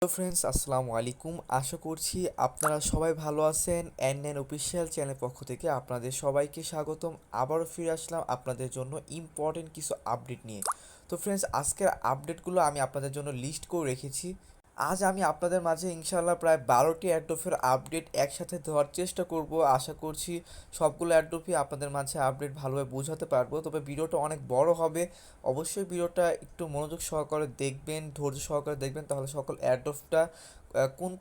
Hello friends, আসসালামু আলাইকুম। আশা করছি আপনারা সবাই ভালো আছেন। এন অফিসিয়াল চ্যানেল পক্ষ থেকে আপনাদের সবাইকে স্বাগতম। আবারও ফিরে আসলাম আপনাদের জন্য ইম্পর্টেন্ট কিছু আপডেট নিয়ে। তো ফ্রেন্ডস, আজকের আপডেটগুলো আমি আপনাদের জন্য লিস্ট করে রেখেছি। আজ আমি আপনাদের মাঝে ইনশাআল্লাহ প্রায় 12টি অ্যাডোফের আপডেট একসাথে দেওয়ার চেষ্টা করব। আশা করছি সবগুলো অ্যাডোফই আপনাদের মাঝে আপডেট ভালোভাবে বোঝাতে পারবো। তবে ভিডিওটা অনেক বড় হবে। অবশ্যই ভিডিওটা একটু মনোযোগ সহকারে দেখবেন, ধৈর্য সহকারে দেখবেন, তাহলে সকল অ্যাডোফটা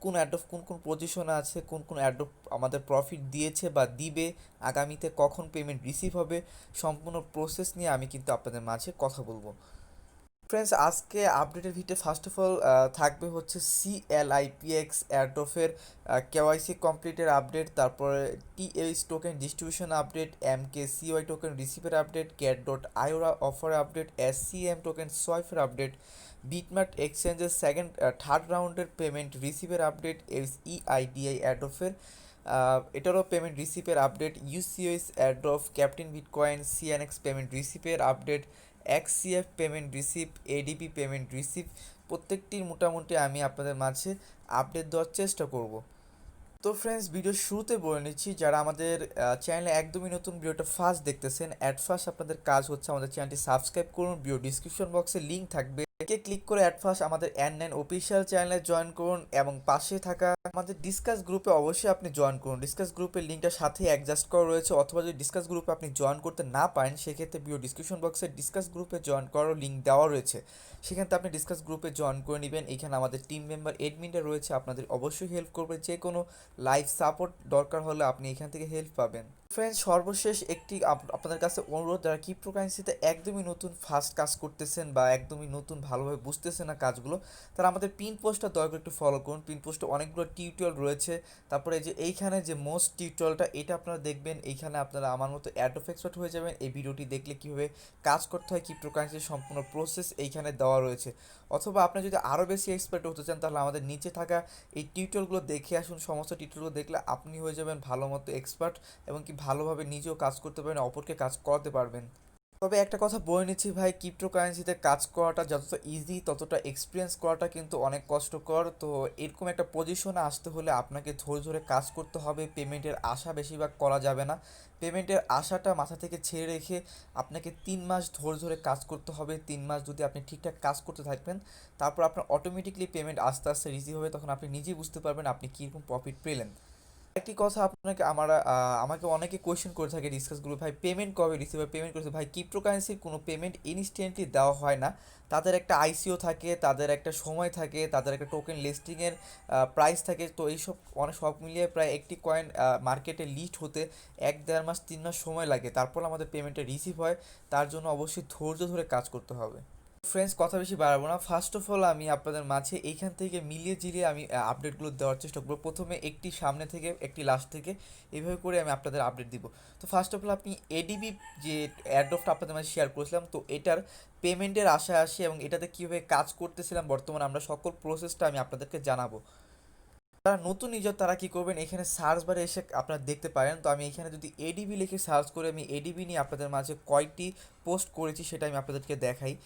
কোন অ্যাডোফ কোন পজিশনে আছে, কোন অ্যাডোফ আমাদের প্রফিট দিয়েছে বা দিবে, আগামীতে কখন পেমেন্ট রিসিভ হবে, সম্পূর্ণ প্রসেস নিয়ে আমি কিন্তু আপনাদের মাঝে কথা বলবো। ফ্রেন্ডস, আজকে আপডেটের ভিতরে ফার্স্ট অফ অল থাকবে হচ্ছে CLIPX এয়ারড্রপের কেওয়াইসি কমপ্লিটের আপডেট, তারপরে TH token distribution update, MKCY token রিসিভের update, CAT.IORA offer update, SCM token সোয়াইফের আপডেট, বিটমার্ট এক্সচেঞ্জের থার্ড রাউন্ডের পেমেন্ট রিসিভের আপডেট, EIDI এয়ারড্রপের এটারও পেমেন্ট রিসিভের update, UCOS airdrop, captain bitcoin, CNX payment রিসিভের update, XCF payment receive, ADP payment receive, প্রত্যেকটির মোটামুটি আমি আপনাদের মাঝে আপডেট দেওয়ার চেষ্টা করব। তো ফ্রেন্ডস, ভিডিওর শুরুতে বলে নিচ্ছি, যারা আমাদের চ্যানেলে একদমই নতুন ভিডিওটা ফার্স্ট দেখতেছেন, অ্যাট ফার্স্ট আপনাদের কাজ হচ্ছে আমাদের চ্যানেলটি সাবস্ক্রাইব করুন। ভিডিও ডিসক্রিপশন বক্সে লিঙ্ক থাকবে, ক্লিক করে অ্যাট ফার্স্ট আমাদের N9 অফিসিয়াল চ্যানেলে জয়েন করুন এবং পাশে থাকা আমাদের ডিসকাস গ্রুপে অবশ্যই আপনি জয়েন করুন। ডিসকাস গ্রুপের লিঙ্কটা সাথে অ্যাডজাস্ট করা রয়েছে, অথবা যদি ডিসকাস গ্রুপে আপনি জয়েন করতে না পারেন, সেক্ষেত্রে ভিডিও ডিসক্রিপশন বক্সে ডিসকাস গ্রুপে জয়েন করার লিঙ্ক দেওয়া রয়েছে, সেখান থেকে আপনি ডিসকাস গ্রুপে জয়েন করে নেবেন। এখানে আমাদের টিম মেম্বার এডমিনরা রয়েছে, আপনাদের অবশ্যই হেল্প করবে। যে কোনো লাইভ সাপোর্ট দরকার হলে আপনি এখান থেকে হেল্প পাবেন। ফ্রেন্ডস, সর্বশেষ একটি আপনাদের কাছে অনুরোধ, যারা ক্রিপ্টোকারেন্সিতে একদমই নতুন ফার্স্ট কাজ করতেছেন বা একদমই নতুন ভালোভাবে বুঝতেছেন না কাজগুলো, তারা আমাদের পিন পোস্টটা দয়া করে একটু ফলো করুন। পিন পোস্টে অনেকগুলো টিউটোরিয়াল রয়েছে। তারপরে এই যে এইখানে যে মোস্ট টিউটোরিয়ালটা, এটা আপনারা দেখবেন। এইখানে আপনারা আমার মতো অ্যাডোফ এক্সপার্ট হয়ে যাবেন। এই ভিডিওটি দেখলে কীভাবে কাজ করতে হয়, ক্রিপ্টোকারেন্সির সম্পূর্ণ প্রসেস এইখানে দেওয়া রয়েছে। অথবা আপনি যদি আরও বেশি এক্সপার্ট হতে চান, তাহলে আমাদের নিচে থাকা এই টিউটোরিয়ালগুলো দেখে আসুন। সমস্ত টিউটোরিয়ালগুলো দেখলে আপনি হয়ে যাবেন ভালো মতো এক্সপার্ট, এবং কি ভালোভাবে নিজেও কাজ করতে পারবেন, অপরকে কাজ করাতে পারবেন। তবে একটা কথা বলে নিচ্ছি ভাই, ক্রিপ্টোকারেন্সিতে কাজ করাটা যতটা ইজি, ততটা এক্সপিরিয়েন্স করাটা কিন্তু অনেক কষ্টকর। তো এরকম একটা পজিশনে আসতে হলে আপনাকে ধৈর্য ধরে কাজ করতে হবে। পেমেন্টের আশা বেশিরভাগ করা যাবে না। পেমেন্টের আশাটা মাথা থেকে ছেড়ে রেখে আপনাকে 3 মাস ধৈর্য ধরে কাজ করতে হবে। 3 মাস যদি আপনি ঠিকঠাক কাজ করতে থাকবেন, তারপর আপনার অটোমেটিকলি পেমেন্ট আস্তে আস্তে রিসিভ হবে। তখন আপনি নিজেই বুঝতে পারবেন আপনি কীরকম প্রফিট পেলেন। একটি কথা আপনাকে আমাকে অনেকে কোয়েশ্চেন করে থাকে ডিসকাস গ্রুপ, ভাই পেমেন্ট কবে রিসিভ হয়, পেমেন্ট করেছে। ভাই, ক্রিপ্টোকারেন্সির কোনো পেমেন্ট ইনস্ট্যান্টলি দেওয়া হয় না। তাদের একটা আইসিও থাকে, তাদের একটা সময় থাকে, তাদের একটা টোকেন লিস্টিংয়ের প্রাইস থাকে। তো এইসব অনেক সব মিলিয়ে প্রায় একটি কয়েন মার্কেটে লিস্ট হতে 1-1.5 মাস 3 মাস সময় লাগে, তারপর আমাদের পেমেন্টটা রিসিভ হয়। তার জন্য অবশ্যই ধৈর্য ধরে কাজ করতে হবে। ফ্রেন্ডস, কথা বেশি বাড়াবো না। ফার্স্ট অফ অল আমি আপনাদের মাঝে এইখান থেকে মিলিয়ে জিলিয়ে আমি আপডেটগুলো দেওয়ার চেষ্টা করবো। প্রথমে একটি সামনে থেকে, একটি লাস্ট থেকে, এইভাবে করে আমি আপনাদের আপডেট দিব। তো ফার্স্ট অফ অল আপনি এডিবি যে অ্যাড্রপটা আপনাদের মাঝে শেয়ার করেছিলাম, তো এটার পেমেন্টের আশায় আসি এবং এটাতে কীভাবে কাজ করতেছিলাম বর্তমানে আমরা সকল প্রসেসটা আমি আপনাদেরকে জানাবো। যারা নতুন ইউজার তারা কি করবেন, এখানে সার্চ বারে এসে আপনারা দেখতে পারেন। তো আমি এখানে যদি এডিবি লিখে সার্চ করে আমি এডিবি নিয়ে আপনাদের মাঝে কয়টি পোস্ট করেছি সেটা আমি আপনাদেরকে দেখাই।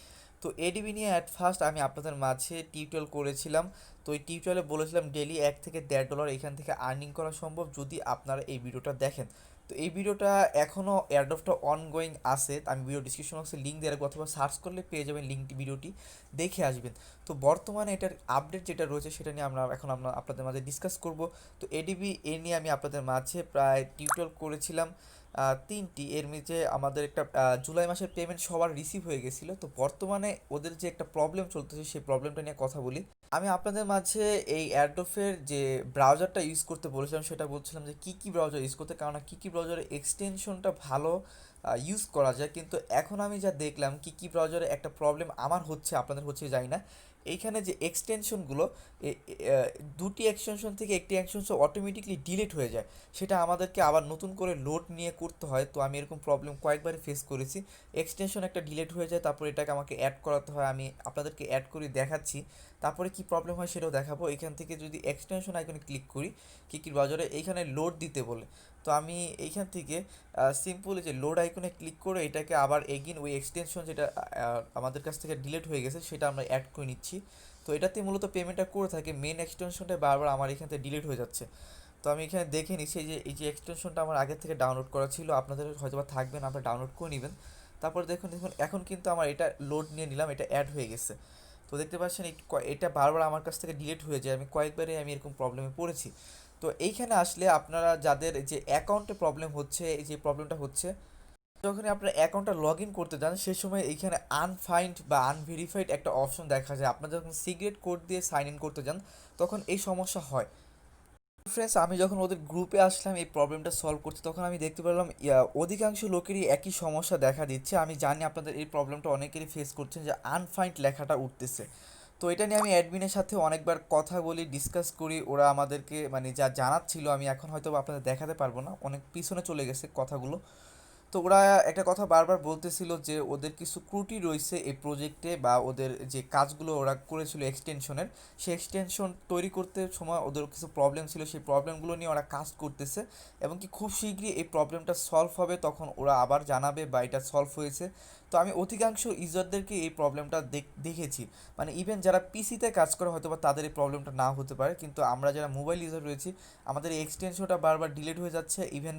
তো এডিবি নিয়ে অ্যাট ফার্স্ট আমি আপনাদের মাঝে টিউটোরিয়াল করেছিলাম। তো এই টিউটোরিয়ালে বলেছিলাম ডেলি $1 থেকে $1.5 এখান থেকে আর্নিং করা সম্ভব যদি আপনারা এই ভিডিওটা দেখেন। তো এই ভিডিওটা এখনও এয়ারড্রপটা অনগোয়িং আছে, আমি ভিডিও ডিসক্রিপশন বক্সে লিঙ্ক দিয়ে রাখবো, অথবা সার্চ করলে পেয়ে যাবেন লিঙ্কটি, ভিডিওটি দেখে আসবেন। তো বর্তমানে এটার আপডেট যেটা রয়েছে সেটা নিয়ে আমরা আপনাদের মাঝে ডিসকাস করব। তো এডিবি নিয়ে আমি আপনাদের মাঝে প্রায় টিউটোরিয়াল করেছিলাম 3টি। এর মধ্যে আমাদের একটা জুলাই মাসের পেমেন্ট সবার রিসিভ হয়ে গেছিলো। তো বর্তমানে ওদের যে একটা প্রবলেম চলতেছে, সেই প্রবলেমটা নিয়ে কথা বলি। আমি আপনাদের মাঝে এই অ্যাডোফের যে ব্রাউজারটা ইউজ করতে বলেছিলাম, সেটা বলছিলাম যে কী কী ব্রাউজার ইউজ করতে, কারণ কী কী ব্রাউজারের এক্সটেনশনটা ভালো ইউজ করা যায়। কিন্তু এখন আমি যা দেখলাম, কী কী ব্রাউজারে একটা প্রবলেম আমার হচ্ছে, আপনাদের হচ্ছে জানি না। এইখানে যে এক্সটেনশনগুলো, দুটি এক্সটেনশন থেকে একটি এক্সটেনশন অটোমেটিকলি ডিলিট হয়ে যায়, সেটা আমাদেরকে আবার নতুন করে লোড নিয়ে করতে হয়। তো আমি এরকম প্রবলেম কয়েকবারই ফেস করেছি। এক্সটেনশন একটা ডিলিট হয়ে যায়, তারপর এটাকে আমাকে অ্যাড করাতে হয়। আমি আপনাদেরকে অ্যাড করে দেখাচ্ছি, তারপরে কি প্রবলেম হয় সেটাও দেখাবো। এখান থেকে যদি এক্সটেনশন আইকনে ক্লিক করি, কী ব্রাউজারে এইখানে লোড দিতে বলে, তো আমি এইখান থেকে সিম্পল যে লোড আইকনে ক্লিক করে এটাকে আবার এগিন ওই এক্সটেনশন যেটা আমাদের কাছ থেকে ডিলিট হয়ে গেছে সেটা আমরা অ্যাড করে নিচ্ছি। তো তো এটাতে মূলত পেমেন্টটা করে থাকে, মেন এক্সটেনশনটা বারবার আমার এখান থেকে ডিলিট হয়ে যাচ্ছে। তো আমি এখানে দেখে নিচ্ছি এই যে এক্সটেনশনটা আমার আগের থেকে ডাউনলোড করা ছিল, আপনাদের হয়তো বা থাকবে না, আপনারা ডাউনলোড করে নেবেন। তারপর দেখুন দেখুন এখন কিন্তু আমার এটা লোড নিয়ে নিলাম, এটা অ্যাড হয়ে গেছে। তো দেখতে পাচ্ছেন এটা বারবার আমার কাছ থেকে ডিলিট হয়ে যায়, আমি কয়েকবারই আমি এরকম প্রবলেমে পড়েছি। তো এইখানে আসলে আপনারা যাদের যে অ্যাকাউন্টে প্রবলেম হচ্ছে, এই যে প্রবলেমটা হচ্ছে যখনই আপনার অ্যাকাউন্টটা লগ ইন করতে যান সে সময় এইখানে আনফাইন্ড বা আনভেরিফাইড একটা অপশন দেখা যায়। আপনারা যখন সিক্রেট কোড দিয়ে সাইন ইন করতে যান তখন এই সমস্যা হয়। ফ্রেন্ডস, আমি যখন ওদের গ্রুপে আসলাম এই প্রবলেমটা সলভ করতে, তখন আমি দেখতে পেলাম অধিকাংশ লোকেরই একই সমস্যা দেখা দিচ্ছে। আমি জানি আপনাদের এই প্রবলেমটা অনেকেরই ফেস করছেন যে আনফাইন্ড লেখাটা উঠতেছে। তো এটা নিয়ে আমি অ্যাডমিনের সাথে অনেকবার কথা বলি, ডিসকাস করি, ওরা আমাদেরকে মানে যা জানাচ্ছিল আমি এখন হয়তো আপনাদের দেখাতে পারবো না, অনেক পিছনে চলে গেছে কথাগুলো। তো ওরা একটা কথা বারবার বলতেছিল যে ওদের কিছু ত্রুটি রয়েছে এই প্রজেক্টে, বা ওদের যে কাজগুলো ওরা করেছিল এক্সটেনশনের, সেই এক্সটেনশন তৈরি করতে সময় ওদের কিছু প্রবলেম ছিল, সেই প্রবলেমগুলো নিয়ে ওরা কাজ করতেছে এবং কি খুব শীঘ্রই এই প্রবলেমটা সলভ হবে, তখন ওরা আবার জানাবে বা এটা সলভ হয়েছে। তো আমি অধিকাংশ ইউজারদেরকে এই প্রবলেমটা দেখেছি, মানে ইভেন যারা পিসিতে কাজ করে হয়তো বা তাদের এই প্রবলেমটা না হতে পারে, কিন্তু আমরা যারা মোবাইল ইউজার রয়েছি আমাদের এই এক্সটেনশনটা বারবার ডিলিট হয়ে যাচ্ছে, ইভেন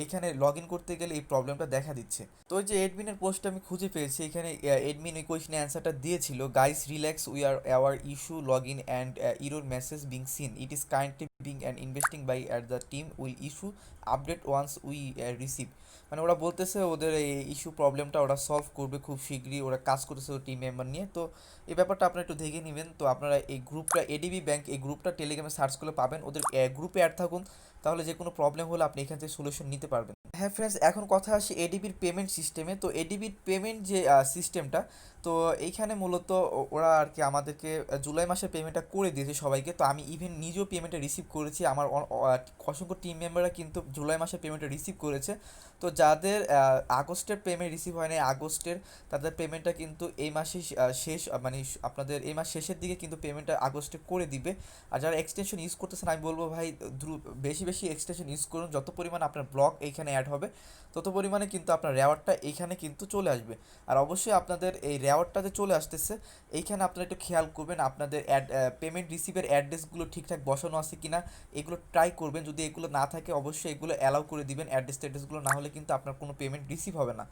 এইখানে লগ ইন করতে গেলে এই প্রবলেমটা দেখা দিচ্ছে। তো ওই যে এডমিনের পোস্ট আমি খুঁজে পেয়েছি, এখানে এডমিন ওই কোয়েশ্চেনের অ্যান্সারটা দিয়েছিল, guys relax, we are our issue log in and error message being seen, it is kindly being and investing by at the team will issue update once we receive. মানে ওরা বলতেছে ওদের এই ইস্যু প্রবলেমটা ওরা সলভ করবে খুব শীঘ্রই, ওরা কাজ করতেছে টিম মেম্বার নিয়ে। তো এই ব্যাপারটা আপনারা একটু দেখে নেবেন। তো আপনারা এই গ্রুপটা এডিবি ব্যাংক এই গ্রুপটা টেলিগ্রামে সার্চ করলে পাবেন, ওদের গ্রুপে অ্যাড থাকুন, তাহলে যে কোনো প্রবলেম হলে আপনি এখান থেকে সলিউশন নিতে পারবেন। হ্যাঁ ফ্রেন্ডস, এখন কথা আসি এডিবির পেমেন্ট সিস্টেমে। তো এডিবির পেমেন্ট যে সিস্টেমটা, তো এইখানে মূলত ওরা আর কি আমাদেরকে জুলাই মাসের পেমেন্টটা করে দিয়েছে সবাইকে। তো আমি ইভেন নিজেও পেমেন্টটা রিসিভ করেছি, আমার অসংখ্য টিম মেম্বাররা কিন্তু জুলাই মাসের পেমেন্টটা রিসিভ করেছে। তো যাদের আগস্টের পেমেন্ট রিসিভ হয় না আগস্টের, তাদের পেমেন্টটা কিন্তু এই মাসে শেষ, মানে আপনাদের এই মাস শেষের দিকে কিন্তু পেমেন্টটা আগস্টে করে দিবে। আর যারা এক্সটেনশন ইউজ করতেছেন আমি বলবো ভাই বেশি বেশি এক্সটেনশন ইউজ করুন, যত পরিমাণে আপনার ব্লক এইখানে অ্যাড হবে তত পরিমাণে কিন্তু আপনার রেওয়ার্ডটা এইখানে কিন্তু চলে আসবে। আর অবশ্যই আপনাদের এই রেওয়ার্ডটা যে চলে আসতেছে এইখানে আপনারা একটু খেয়াল করবেন আপনাদের পেমেন্ট রিসিভের অ্যাড্রেসগুলো ঠিকঠাক বসানো আছে কিনা, এগুলো ট্রাই করবেন। যদি এগুলো না থাকে অবশ্যই এগুলো অ্যালাউ করে দিবেন, অ্যাড্রেসগুলো না হলে কিন্তু আপনার কোনো পেমেন্ট রিসিভ হবে না।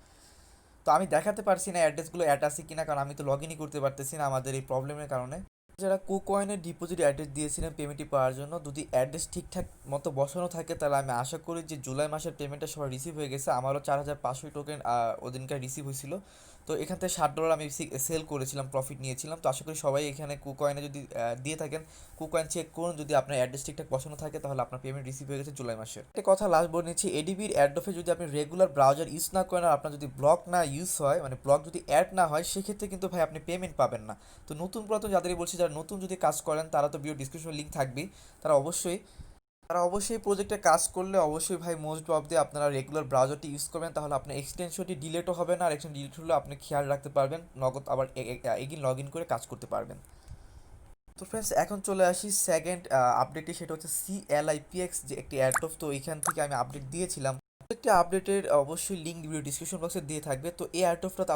তো আমি দেখাতে পারছি না অ্যাড্রেসগুলো অ্যাড আছে কিনা, কারণ আমি তো লগ ইনই করতে পারতেছি না আমাদের এই প্রবলেমের কারণে। যারা কুকয়েনের ডিপোজিট অ্যাড্রেস দিয়েছিলেন পেমেন্টটি পাওয়ার জন্য, যদি অ্যাড্রেস ঠিকঠাক মতো বসানো থাকে তাহলে আমি আশা করি যে জুলাই মাসের পেমেন্টটা সবাই রিসিভ হয়ে গেছে। আমারও 4500 টোকেন ওদিনকার রিসিভ হয়েছিল। তো এখান থেকে $60 আমি সেল করেছিলাম, প্রফিট নিয়েছিলাম। তো আশা করি সবাই এখানে কুকয়েনে যদি দিয়ে থাকেন, কুকয়েন চেক করুন, যদি আপনার অ্যাড্রেস ঠিকঠাক বসানো থাকে তাহলে আপনার পেমেন্ট রিসিভ হয়ে গেছে জুলাই মাসের। একটা কথা লাস্ট বলে নিচ্ছি, এডিবির অ্যাডফে যদি আপনি রেগুলার ব্রাউজার ইউজ না করেন আর আপনার যদি ব্লক না ইউজ হয়, মানে ব্লক যদি অ্যাড না হয়, সেক্ষেত্রে কিন্তু ভাই আপনি পেমেন্ট পাবেন না। তো নতুন পুরাতন যাদেরই বলছি, যারা নতুন যদি কাজ করেন তারা তো ভিডিও ডিসক্রিপশন লিঙ্ক থাকবেই, তারা অবশ্যই প্রজেক্টে কাজ করলে অবশ্যই ভাই মোস্ট অফ দিয়ে আপনারা রেগুলার ব্রাউজারটি ইউজ করবেন, তাহলে আপনার এক্সটেনশনটি ডিলেটও হবে না, আর এক্সটেনশন ডিলিট হলেও আপনি খেয়াল রাখতে পারবেন, নগদ আবার এগিন লগ ইন করে কাজ করতে পারবেন। তো ফ্রেন্ডস, এখন চলে আসি সেকেন্ড আপডেটটি, সেটা হচ্ছে CLIPX যে একটি অ্যাডফ। তো এইখান থেকে আমি আপডেট দিয়েছিলাম, একটি আপডেটের অবশ্যই লিঙ্ক ভিডিও ডিসক্রিপশন বক্সে দিয়ে থাকবে। তো এই অ্যাডফটা তো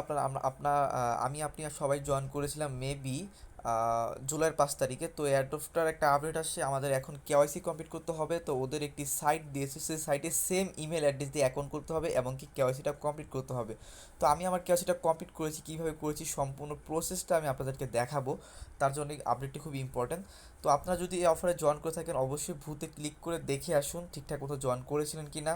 আপনি আর সবাই জয়েন করেছিলাম মেবি জুলাইয়ের 5 তারিখে। তো এই অ্যাডফটার একটা আপডেট আসছে, আমাদের এখন কেওয়াইসি কমপ্লিট করতে হবে। তো ওদের একটি সাইট দিয়েছে, সেই সাইটে সেম ইমেল অ্যাড্রেস দিয়ে অ্যাকাউন্ট করতে হবে এবং কি কেওয়াইসিটা কমপ্লিট করতে হবে। তো আমি আমার কেওয়াইসিটা কমপ্লিট করেছি, কীভাবে করেছি সম্পূর্ণ প্রসেসটা আমি আপনাদেরকে দেখাবো, তার জন্য এই আপডেটটি খুব ইম্পর্ট্যান্ট। তো আপনারা যদি এই অফারে জয়েন করে থাকেন অবশ্যই ভূতে ক্লিক করে দেখে আসুন ঠিকঠাক মতো জয়েন করেছিলেন কি না।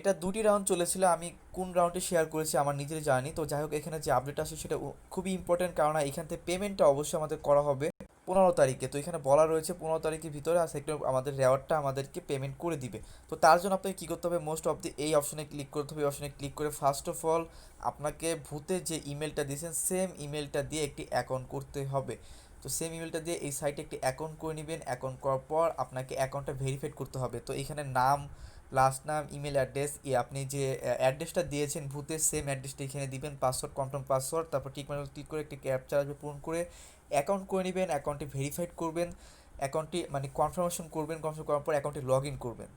এটা 2টি রাউন্ড চলেছিল, আমি কোন রাউন্ডে শেয়ার করেছি আমার নিজের জানি। তো যাই হোক, এখানে যে আপডেট আসে সেটা খুবই ইম্পর্টেন্ট, কারণ এখান থেকে পেমেন্টটা অবশ্যই আমাদের করা হবে 15 তারিখে। তো এখানে বলা রয়েছে 15 তারিখের ভিতরে আর সেটা আমাদের রেওয়ার্ডটা আমাদেরকে পেমেন্ট করে দিবে। তো তার জন্য আপনাকে কী করতে হবে, মোস্ট অফ দি এই অপশনে ক্লিক করতে হবে। এই অপশনে ক্লিক করে ফার্স্ট অফ অল আপনাকে ভূতে যে ইমেলটা দিয়েছেন সেম ইমেলটা দিয়ে একটি অ্যাকাউন্ট করতে হবে। তো সেম ইমেলটা দিয়ে এই সাইটে একটি অ্যাকাউন্ট করে নেবেন। অ্যাকাউন্ট করার পর আপনাকে অ্যাকাউন্টটা ভেরিফাইড করতে হবে। তো এখানে নাম, লাস্ট নাম, ইমেল অ্যাড্রেস, আপনি যে অ্যাড্রেসটা দিয়েছেন ভূতের সেম অ্যাড্রেসটা এখানে দিবেন, পাসওয়ার্ড, কনফার্ম পাসওয়ার্ড, তারপর টিক মার্ক ক্লিক করে একটি ক্যাপচা আসবে, পূরণ করে অ্যাকাউন্ট করে নেবেন। অ্যাকাউন্টটি ভেরিফাইড করবেন, অ্যাকাউন্টটি মানে কনফার্মেশন করবেন, কনফার্ম করার পর অ্যাকাউন্টে লগ ইন করবেন।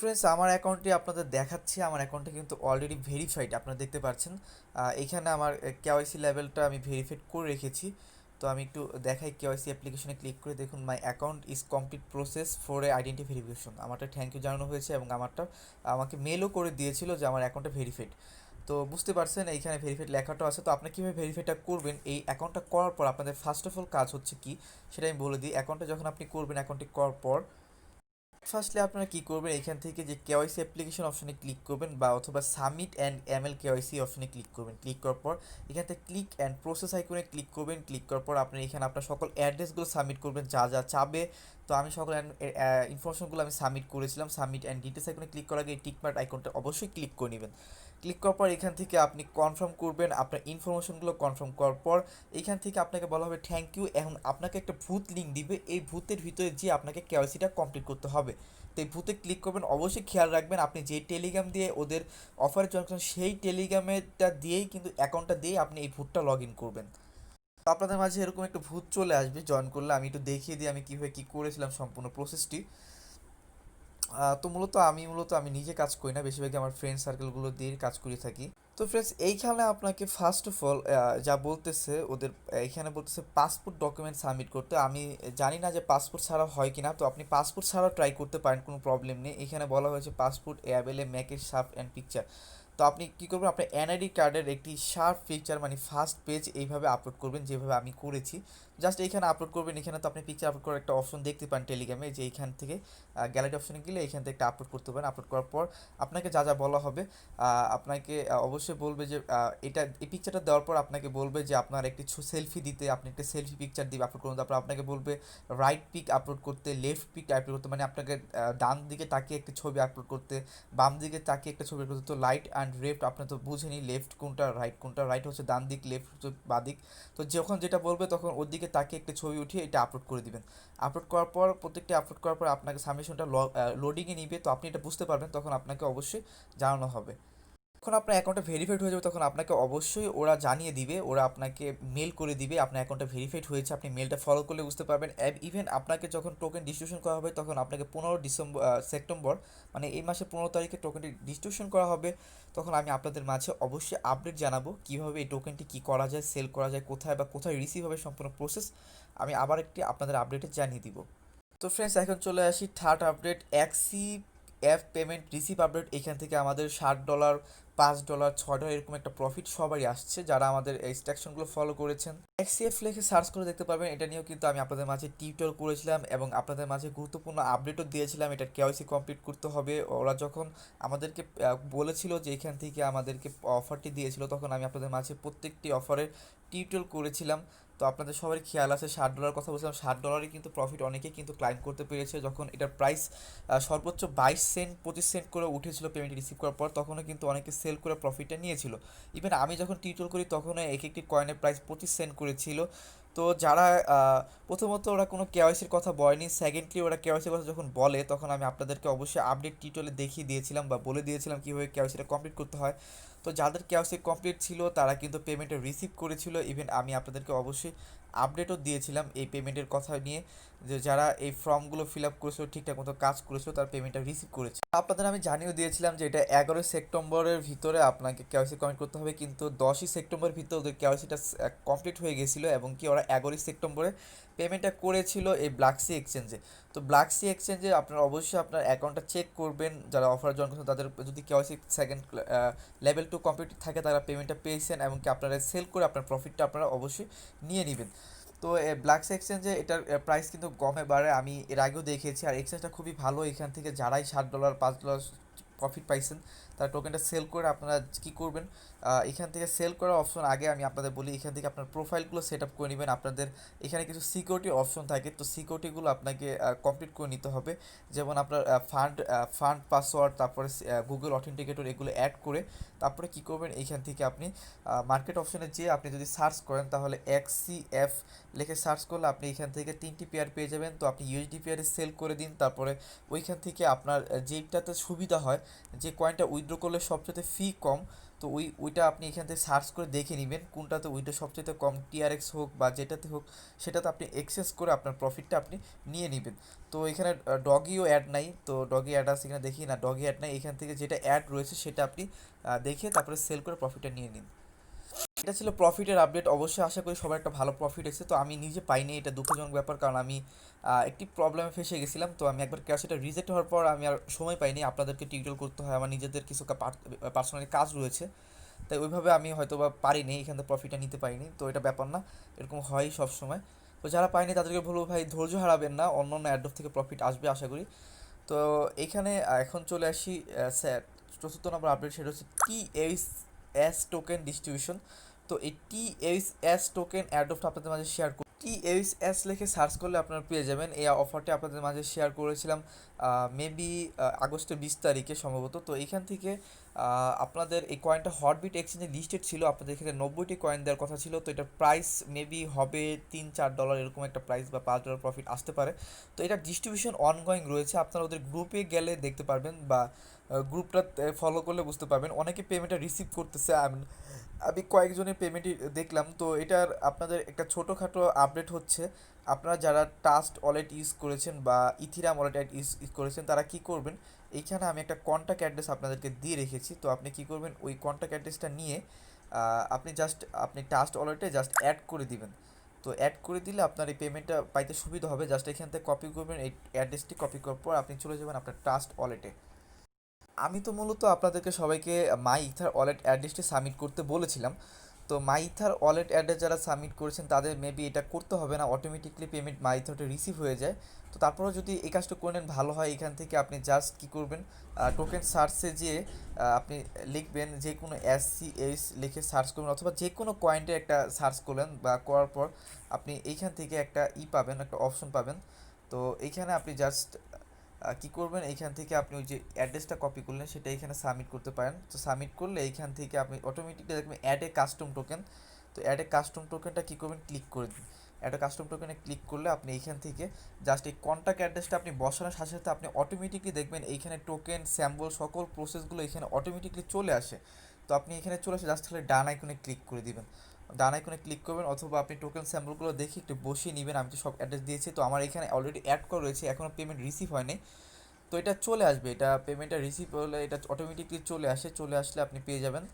ফ্রেন্ডস, আমার অ্যাকাউন্টটি আপনাদের দেখাচ্ছি, আমার অ্যাকাউন্টটি কিন্তু অলরেডি ভেরিফাইড, আপনারা দেখতে পাচ্ছেন। এখানে আমার কেওয়াইসি লেভেলটা আমি ভেরিফাইড করে রেখেছি। তো আমি একটু দেখাই কেওয়াইসি অ্যাপ্লিকেশনে ক্লিক করে দেখুন my account is complete process for a identity verification, আমারটা থ্যাংক ইউ জানানো হয়েছে এবং আমাকে মেলও করে দিয়েছিল যে আমার অ্যাকাউন্টটা ভেরিফাইড। তো বুঝতে পারছেন এইখানে ভেরিফাইড লেখাটা আছে। তো আপনি কীভাবে ভেরিফাইটা করবেন, এই অ্যাকাউন্টটা করার পর আপনাদের ফার্স্ট অফ অল কাজ হচ্ছে কি সেটা আমি বলে দিই। অ্যাকাউন্টটা যখন আপনি করবেন, অ্যাকাউন্টটি করার পর ফার্স্টলি আপনারা কী করবেন, এখান থেকে যে কেওয়াইসি অ্যাপ্লিকেশন অপশনে ক্লিক করবেন বা অথবা সাবমিট অ্যান্ড এমএল কেওয়াইসি অপশনে ক্লিক করবেন। ক্লিক করার পর এখান থেকে ক্লিক অ্যান্ড প্রসেস আইকনে ক্লিক করবেন। ক্লিক করার পর আপনি এখানে আপনার সকল অ্যাড্রেসগুলো সাবমিট করবেন যা যা চাবে। তো আমি সকল ইনফরমেশনগুলো আমি সাবমিট করেছিলাম। সাবমিট অ্যান্ড ডিটেলস আইকনে ক্লিক করার আগে এই টিকমার্ক আইকনটা অবশ্যই ক্লিক করে নেবেন। ক্লিক করার পর এখান থেকে আপনি কনফার্ম করবেন আপনার ইনফরমেশনগুলো। কনফার্ম করার পর এখান থেকে আপনাকে বলা হবে থ্যাংক ইউ। এখন আপনাকে একটা ভূত লিঙ্ক দিবে, এই ভূতের ভিতরে যে আপনাকে কেওয়াইসিটা কমপ্লিট করতে হবে। তো এই ভূতে ক্লিক করবেন। অবশ্যই খেয়াল রাখবেন আপনি যে টেলিগ্রাম দিয়ে ওদের অফারে জয়েন করছেন সেই টেলিগ্রামেরটা দিয়েই কিন্তু অ্যাকাউন্টটা দিয়ে আপনি এই ভূতটা লগ ইন করবেন। তো আপনাদের মাঝে এরকম একটা ভূত চলে আসবে জয়েন করলে। আমি একটু দেখিয়ে দিই আমি কীভাবে কী করেছিলাম সম্পূর্ণ প্রসেসটি। তো মূলত আমি নিজে কাজ করি না, বেশিরভাগই আমার ফ্রেন্ড সার্কেলগুলো দিয়ে কাজ করে থাকি। তো ফ্রেন্ডস এইখানে আপনাকে ফার্স্ট অফ অল যা বলতেছে ওদের, এইখানে বলতেছে পাসপোর্ট ডকুমেন্ট সাবমিট করতে। আমি জানি না যে পাসপোর্ট ছাড়া হয় কিনা, তো আপনি পাসপোর্ট ছাড়াও ট্রাই করতে পারেন, কোনো প্রবলেম নেই। এখানে বলা হয়েছে পাসপোর্ট অ্যাভেলে মেকের শার্প অ্যান্ড পিকচার। তো আপনি কী করবেন, আপনার এনআইডি কার্ডের একটি শার্প পিকচার মানে ফার্স্ট পেজ এইভাবে আপলোড করবেন যেভাবে আমি করেছি। জাস্ট এইখানে আপলোড করবেন। এখানে তো আপনি পিকচার আপলোড করার একটা অপশন দেখতে পান টেলিগ্রামে, যে এইখান থেকে গ্যালারি অপশনে গেলে এইখান থেকে একটা আপলোড করতে পারেন। আপলোড করার পর আপনাকে যা যা বলা হবে, আপনাকে অবশ্যই বলবে যে এই পিকচারটা দেওয়ার পর আপনাকে বলবে যে আপনার একটি সেলফি দিতে, আপনি একটা সেলফি পিকচার দিয়ে আপলোড করুন। তারপর আপনাকে বলবে রাইট পিক আপলোড করতে, লেফট পিক আপলোড করতে, মানে আপনাকে ডান দিকে তাকিয়ে একটি ছবি আপলোড করতে, বাম দিকে তাকিয়ে একটা ছবি আপলোড করতে। তো রাইট অ্যান্ড লেফট আপনি তো বুঝেনি, লেফট কোনটা রাইট কোনটা। রাইট হচ্ছে ডান দিক, লেফট হচ্ছে বাঁ দিক। তো যখন যেটা বলবে তখন ওর দিকে তাকিয়ে একটা ছবি উঠিয়ে এটা আপলোড করে দিবেন। আপলোড করার পর প্রত্যেকটি আপলোড করার পর আপনাকে সাবমিশনটা লোডিংয়ে নিবে। তো আপনি এটা বুঝতে পারবেন, তখন আপনাকে অবশ্যই জানানো হবে। যখন আপনার অ্যাকাউন্টটা ভেরিফাইড হয়ে যাবে তখন আপনাকে অবশ্যই ওরা জানিয়ে দিবে, ওরা আপনাকে মেল করে দিবে আপনার অ্যাকাউন্টটা ভেরিফাইড হয়েছে। আপনি মেলটা ফলো করলে বুঝতে পারবেন। ইভেন আপনাকে যখন টোকেন ডিস্ট্রিবিউশন করা হবে তখন আপনাকে 15 সেপ্টেম্বর মানে এই মাসে 15 তারিখে টোকেনটি ডিস্ট্রিবিউশন করা হবে। তখন আমি আপনাদের মাঝে অবশ্যই আপডেট জানাবো কীভাবে এই টোকেনটি কী করা যায়, সেল করা যায়, কোথায় বা কোথায় রিসিভ হবে সম্পূর্ণ প্রসেস আমি আবার একটি আপনাদের আপডেটে জানিয়ে দিব। তো ফ্রেন্ডস এখন চলে আসি third update, XCF payment receive update. এখান থেকে আমাদের $60, $5, $6 এরকম একটা প্রফিট সবারই আসছে যারা আমাদের ইনস্ট্রাকশনগুলো ফলো করেছেন। এক্সিএফ লিখে সার্চ করে দেখতে পারবেন। এটা নিয়েও কিন্তু আমি আপনাদের মাঝে টিউটোরিয়াল করেছিলাম এবং আপনাদের মাঝে গুরুত্বপূর্ণ আপডেটও দিয়েছিলাম। এটা কেওয়াইসি কমপ্লিট করতে হবে। ওরা যখন আমাদেরকে বলেছিল যে এখান থেকে আমাদেরকে অফারটি দিয়েছিল তখন আমি আপনাদের মাঝে প্রত্যেকটি অফারের টিউটোরিয়াল করেছিলাম। তো আপনাদের সবারই খেয়াল আছে $60 কথা বলছিলাম, $60 কিন্তু প্রফিট অনেকেই কিন্তু ক্লাইম করতে পেরেছে। যখন এটার প্রাইস সর্বোচ্চ 22 সেন্ট 25 সেন্ট করে উঠেছিল পেমেন্ট রিসিভ করার পর, তখনও কিন্তু অনেকে সেল করে প্রফিটটা নিয়েছিল। ইভেন আমি যখন টিউটোরিয়াল করি তখনও এক একটি কয়েনের প্রাইস 25 সেন্ট করেছিল। তো যারা প্রথমত ওরা কোনো কেওয়াইসির কথা বলেনি, সেকেন্ডলি ওরা কেওয়াইসির কথা যখন বলে তখন আমি আপনাদেরকে অবশ্যই আপডেট টিউটোরিয়ালে দেখিয়ে দিয়েছিলাম বা বলে দিয়েছিলাম কীভাবে কেওয়াইসিটা কমপ্লিট করতে হয়। তো যাদের কেওয়াইসি কমপ্লিট ছিল তারা কিন্তু পেমেন্টটা রিসিভ করেছিল। ইভেন আমি আপনাদেরকে অবশ্যই আপডেটও দিয়েছিলাম এই পেমেন্টের কথা নিয়ে, যে যারা এই ফর্মগুলো ফিল আপ করেছিল ঠিকঠাক মতো কাজ করেছিল তার পেমেন্টটা রিসিভ করেছে। আপনাদের আমি জানিয়ে দিয়েছিলাম যে এটা 11 সেপ্টেম্বরের ভিতরে আপনাকে কেওয়াইসি কমপ্লিট করতে হবে, কিন্তু 10 সেপ্টেম্বরের ভিতরে ওদের কেওয়াইসিটা কমপ্লিট হয়ে গেছিলো এবং কি ওরা 11 সেপ্টেম্বরে পেমেন্টটা করেছিল এই ব্ল্যাকসি এক্সচেঞ্জে। তো ব্ল্যাকসি এক্সচেঞ্জে আপনারা অবশ্যই আপনার অ্যাকাউন্টটা চেক করবেন, যারা অফার জয়েন করছেন তাদের যদি কেওয়াইসি সেকেন্ড লেভেল 2 কমপ্লিট থাকে তারা পেমেন্টটা পেয়েছেন এবং কি আপনারা সেল করে আপনার প্রফিটটা আপনারা অবশ্যই নিয়ে নেবেন। তো ব্ল্যাকস এক্সচেঞ্জে এটার প্রাইস কিন্তু কমে বাড়ে, আমি এর আগেও দেখিয়েছি। আর এক্সচেঞ্জটা খুবই ভালো, এখান থেকে যারাই $7 $5 প্রফিট পাইছেন তারা টোকেনটা সেল করে আপনারা কী করবেন, এখান থেকে সেল করার অপশন আগে আমি আপনাদের বলি, এখান থেকে আপনার প্রোফাইলগুলো সেট আপ করে নেবেন। আপনাদের এখানে কিছু সিকিউরিটি অপশন থাকে, তো সিকিউরিটিগুলো আপনাকে কমপ্লিট করে নিতে হবে। যেমন আপনার ফান্ড পাসওয়ার্ড, তারপরে গুগল অথেন্টিকেটর এগুলো অ্যাড করে তারপরে কী করবেন, এইখান থেকে আপনি মার্কেট অপশনে যেয়ে আপনি যদি সার্চ করেন তাহলে এক্সিএফ লিখে সার্চ করলে আপনি এখান থেকে 3টি পেয়ার পেয়ে যাবেন। তো আপনি ইউএসডি পেয়ারে সেল করে দিন। তারপরে ওইখান থেকে আপনার যেইটাতে সুবিধা হয়, যে কয়েনটা উইথড্র করলে সবচেয়ে ফি কম, তো ওইটা আপনি এখান থেকে সার্চ করে দেখে নেবেন কোনটাতে উইথড্র সবচেয়ে কম, টিআরএক্স হোক বা যেটাতে হোক সেটাতে আপনি এক্সেস করে আপনার প্রফিটটা আপনি নিয়ে নেবেন। তো এখানে ডগিও অ্যাড নাই, তো ডগি অ্যাড আছে এখানে দেখি না, ডগি অ্যাড নাই। এখান থেকে যেটা অ্যাড রয়েছে সেটা আপনি দেখে তারপরে সেল করে প্রফিটটা নিয়ে নিন। এটা ছিল প্রফিটের আপডেট। অবশ্যই আশা করি সবার একটা ভালো প্রফিট এসেছে। তো আমি নিজে পাইনি, এটা দুঃখজনক ব্যাপার, কারণ আমি একটি প্রবলেমে ফেসে গেছিলাম। তো আমি একবার ক্যাশ এটা রিজেক্ট হওয়ার পর আমি আর সময় পাইনি, আপনাদেরকে টিউটোরিয়াল করতে হয়, আমার নিজেদের কিছু পার্সোনালি কাজ রয়েছে, তাই ওইভাবে আমি হয়তো বা পারিনি, এখান থেকে প্রফিটটা নিতে পারিনি। তো এটা ব্যাপার না, এরকম হয় সব সময়। তো যারা পায়নি তাদেরকে বলবো ভাই ধৈর্য হারাবেন না, অন্য অন্য অ্যাড্রপ থেকে প্রফিট আসবে আশা করি। তো এইখানে এখন চলে আসি স্যার, চতুর্থ নম্বর আপডেট, সেটা হচ্ছে THS টোকেন ডিস্ট্রিবিউশন। তো এই THS টোকেন অ্যাডপ্ট আপনাদের মাঝে শেয়ার করি, THS লিখে সার্চ করলে আপনারা পেয়ে যাবেন। এই অফারটি আপনাদের মাঝে শেয়ার করেছিলাম মেবি আগস্টের 20 তারিখে সম্ভবত। তো এইখান থেকে আপনাদের এই কয়েনটা হটবিট এক্সচেঞ্জে লিস্টেড ছিল, আপনাদের এখানে 90টি কয়েন দেওয়ার কথা ছিল। তো এটার প্রাইস মেবি হবে $3-4 এরকম একটা প্রাইস, বা $5 প্রফিট আসতে পারে। তো এটা ডিস্ট্রিবিউশন অনগোয়িং রয়েছে, আপনারা ওদের গ্রুপে গেলে দেখতে পারবেন, বা গ্রুপটা ফলো করলে বুঝতে পারবেন। অনেকে পেমেন্টটা রিসিভ করতেছে, আমি কয়েকজনের পেমেন্টই দেখলাম। তো এটার আপনাদের একটা ছোটোখাটো আপডেট হচ্ছে, আপনারা যারা ট্রাস্ট ওয়ালেট ইউজ করেছেন বা ইথিরাম ওয়ালেট ইউজ করেছেন তারা কি করবেন, এইখানে আমি একটা কন্ট্যাক্ট অ্যাড্রেস আপনাদেরকে দিয়ে রেখেছি। তো আপনি কি করবেন, ওই কন্ট্যাক্ট অ্যাড্রেসটা নিয়ে আপনি ট্রাস্ট ওয়ালেটে জাস্ট অ্যাড করে দিবেন। তো অ্যাড করে দিলে আপনার এই পেমেন্টটা পাইতে সুবিধা হবে। জাস্ট এখান থেকে কপি করবেন, এই অ্যাড্রেসটি কপি করার পর আপনি চলে যাবেন আপনার ট্রাস্ট ওয়ালেটে। আমি তো মূলত আপনাদেরকে সবাইকে মাই ইথার ওয়ালেট অ্যাড্রেসটি সাবমিট করতে বলেছিলাম। তো মাই ইথার ওয়ালেট অ্যাড্রেস যারা সাবমিট করেছেন তাদের মেবি এটা করতে হবে না, অটোমেটিকলি পেমেন্ট মাই ইথারটা রিসিভ হয়ে যায়। তো তারপরেও যদি এই কাজটা করে নেন ভালো হয়। এখান থেকে আপনি জাস্ট কী করবেন, টোকেন সার্চে যেয়ে আপনি লিখবেন যে কোনো SCH লিখে সার্চ করবেন, অথবা যে কোনো কয়েন্টের একটা সার্চ করলেন, বা করার পর আপনি এইখান থেকে একটা পাবেন, একটা অপশন পাবেন। তো এইখানে আপনি জাস্ট কী করবেন, এইখান থেকে আপনি ওই যে অ্যাড্রেসটা কপি করলেন সেটা এখানে সাবমিট করতে পারেন। তো সাবমিট করলে এইখান থেকে আপনি অটোমেটিকলি দেখবেন অ্যাড এ কাস্টম টোকেন। তো অ্যাড এ কাস্টম টোকেনটা কী করবেন, ক্লিক করে দিন। অ্যাড এ কাস্টম টোকেনে ক্লিক করলে আপনি এইখান থেকে জাস্ট এই কন্ট্যাক্ট অ্যাড্রেসটা আপনি বসানোর সাথে সাথে আপনি অটোমেটিকলি দেখবেন এইখানে টোকেন স্যাম্বল সকল প্রসেসগুলো এখানে অটোমেটিকলি চলে আসে। তো আপনি এখানে চলে আসে জাস্ট তাহলে ডান আইকনে ক্লিক করে দিবেন, ডান আইকনে ক্লিক করবেন, অথবা আপনি টোকেন স্যাম্পলগুলো দেখে একটু বসিয়ে নেবেন। আমি তো সব অ্যাড্রেস দিয়েছি, তো আমার এখানে অলরেডি অ্যাড করা রয়েছে, এখনও পেমেন্ট রিসিভ হয়নি। তো এটা চলে আসবে, এটা পেমেন্টটা রিসিভ হলে এটা অটোমেটিকলি চলে আসে, চলে আসলে আপনি পেয়ে যাবেন।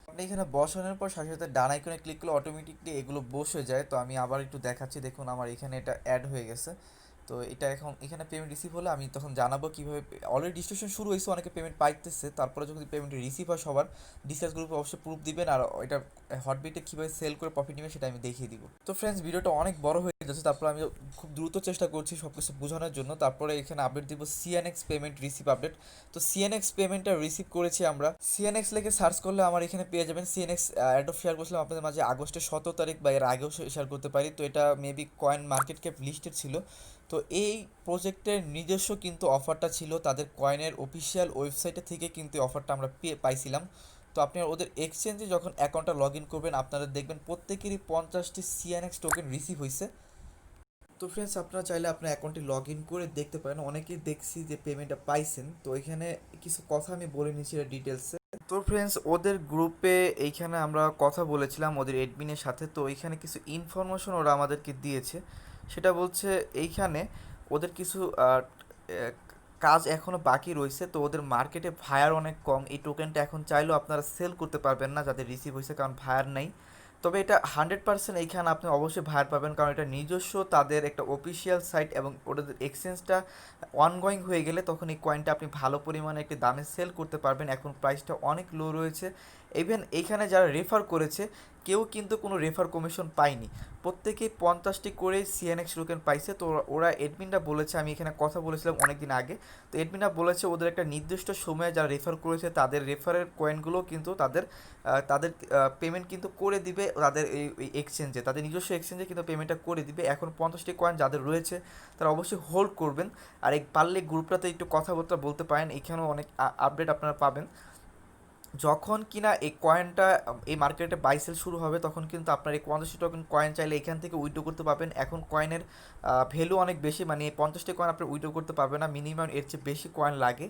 আপনি এখানে বসানোর পর সাথে সাথে ডান আইকনে ক্লিক করলে অটোমেটিকলি এগুলো বসে যায়। তো আমি আবার একটু দেখাচ্ছি, দেখুন আমার এখানে এটা অ্যাড হয়ে গেছে। তো এটা এখন এখানে পেমেন্ট রিসিভ হলে আমি তখন জানাবো কীভাবে। অলরেডি ডিস্ট্রিবিউশন শুরু হয়েছে, অনেকে পেমেন্ট পাইতেছে, তারপরে যখন পেমেন্ট রিসিভ হয় সবার ডিসকাস গ্রুপে অবশ্যই প্রুফ দিবেন, আর এটা হটবিটে কীভাবে সেল করে প্রফিট নেবেন সেটা আমি দেখিয়ে দিব। তো ফ্রেন্ডস, ভিডিওটা অনেক বড় হয়ে যাচ্ছে, তারপর আমি খুব দ্রুত চেষ্টা করছি সব কিছু বোঝানোর জন্য। তারপরে এখানে আপডেট দিব সিএনএক্স পেমেন্ট রিসিভ আপডেট। তো সিএনএক্স পেমেন্টটা রিসিভ করেছি আমরা, সিএনএক্স লিখে সার্চ করলে আমার এখানে পেয়ে যাবেন। সিএনএক্স অ্যাডপ শেয়ার করছিলাম আপনাদের মাঝে আগস্টের 17 তারিখ, বা এর আগেও শেয়ার করতে পারি। তো এটা maybe coin market cap listed ছিল। তো এই প্রজেক্টের নিজস্ব কিন্তু অফারটা ছিল, তাদের কয়েনের অফিসিয়াল ওয়েবসাইটে থেকে কিন্তু অফারটা আমরা পাইছিলাম। তো আপনি ওদের এক্সচেঞ্জে যখন অ্যাকাউন্টটা লগ ইন করবেন আপনারা দেখবেন প্রত্যেকেরই 50টি সিএনএক্স টোকেন রিসিভ হয়েছে। তো ফ্রেন্ডস, আপনারা চাইলে আপনার অ্যাকাউন্টটি লগ ইন করে দেখতে পারেন, অনেকেই দেখছি যে পেমেন্টটা পাইছেন। তো এখানে কিছু কথা আমি বলে নিচ্ছি ডিটেলসে। তো ফ্রেন্ডস, ওদের গ্রুপে এইখানে আমরা কথা বলেছিলাম ওদের এডমিনের সাথে। তো এইখানে কিছু ইনফরমেশন ওরা আমাদেরকে দিয়েছে, সেটা বলছে এইখানে ওদের কিছু কাজ এখনও বাকি রয়েছে। তো ওদের মার্কেটে ভায়ার অনেক কম, এই টোকেনটা এখন চাইলেও আপনারা সেল করতে পারবেন না যাদের রিসিভ হয়েছে, কারণ ভায়ার নেই। তবে এটা 100% এইখানে আপনি অবশ্যই ভায়ার পাবেন, কারণ এটা নিজস্ব তাদের একটা অফিসিয়াল সাইট, এবং ওদের এক্সচেঞ্জটা অনগোয়িং হয়ে গেলে তখন এই কয়েনটা আপনি ভালো পরিমাণে একটি দামে সেল করতে পারবেন। এখন প্রাইসটা অনেক লো রয়েছে। ইভেন এইখানে যারা রেফার করেছে কেউ কিন্তু কোনো রেফার কমিশন পায়নি, প্রত্যেকেই 50টি করে সিএনএক্স টোকেন পাইছে। তো ওরা এডমিনরা বলেছে, আমি এখানে কথা বলেছিলাম অনেক দিন আগে, তো এডমিনরা বলেছে ওদের একটা নির্দিষ্ট সময়ে যারা রেফার করেছে তাদের রেফারের কয়েনগুলো কিন্তু তাদের পেমেন্ট কিন্তু করে দিবে তাদের এই এক্সচেঞ্জে, তাদের নিজস্ব এক্সচেঞ্জে কিন্তু পেমেন্টটা করে দিবে। এখন 50টি কয়েন যাদের রয়েছে তারা অবশ্যই হোল্ড করবেন। আর এই পারলে গ্রুপটাতে একটু কথাবার্তা বলতে পারেন, এখানেও অনেক আপডেট আপনারা পাবেন। যখন কিনা এই কয়েনটা এই মার্কেটে বাই সেল শুরু হবে তখন কিন্তু আপনার এই 50টি টোকেন কয়েন চাইলে এখান থেকে উইথড্র করতে পারবেন। এখন কয়েনের ভ্যালু অনেক বেশি, মানে 50টি কয়েন আপনি উইথড্র করতে পারবেন না, মিনিমাম এর চেয়ে বেশি কয়েন লাগে।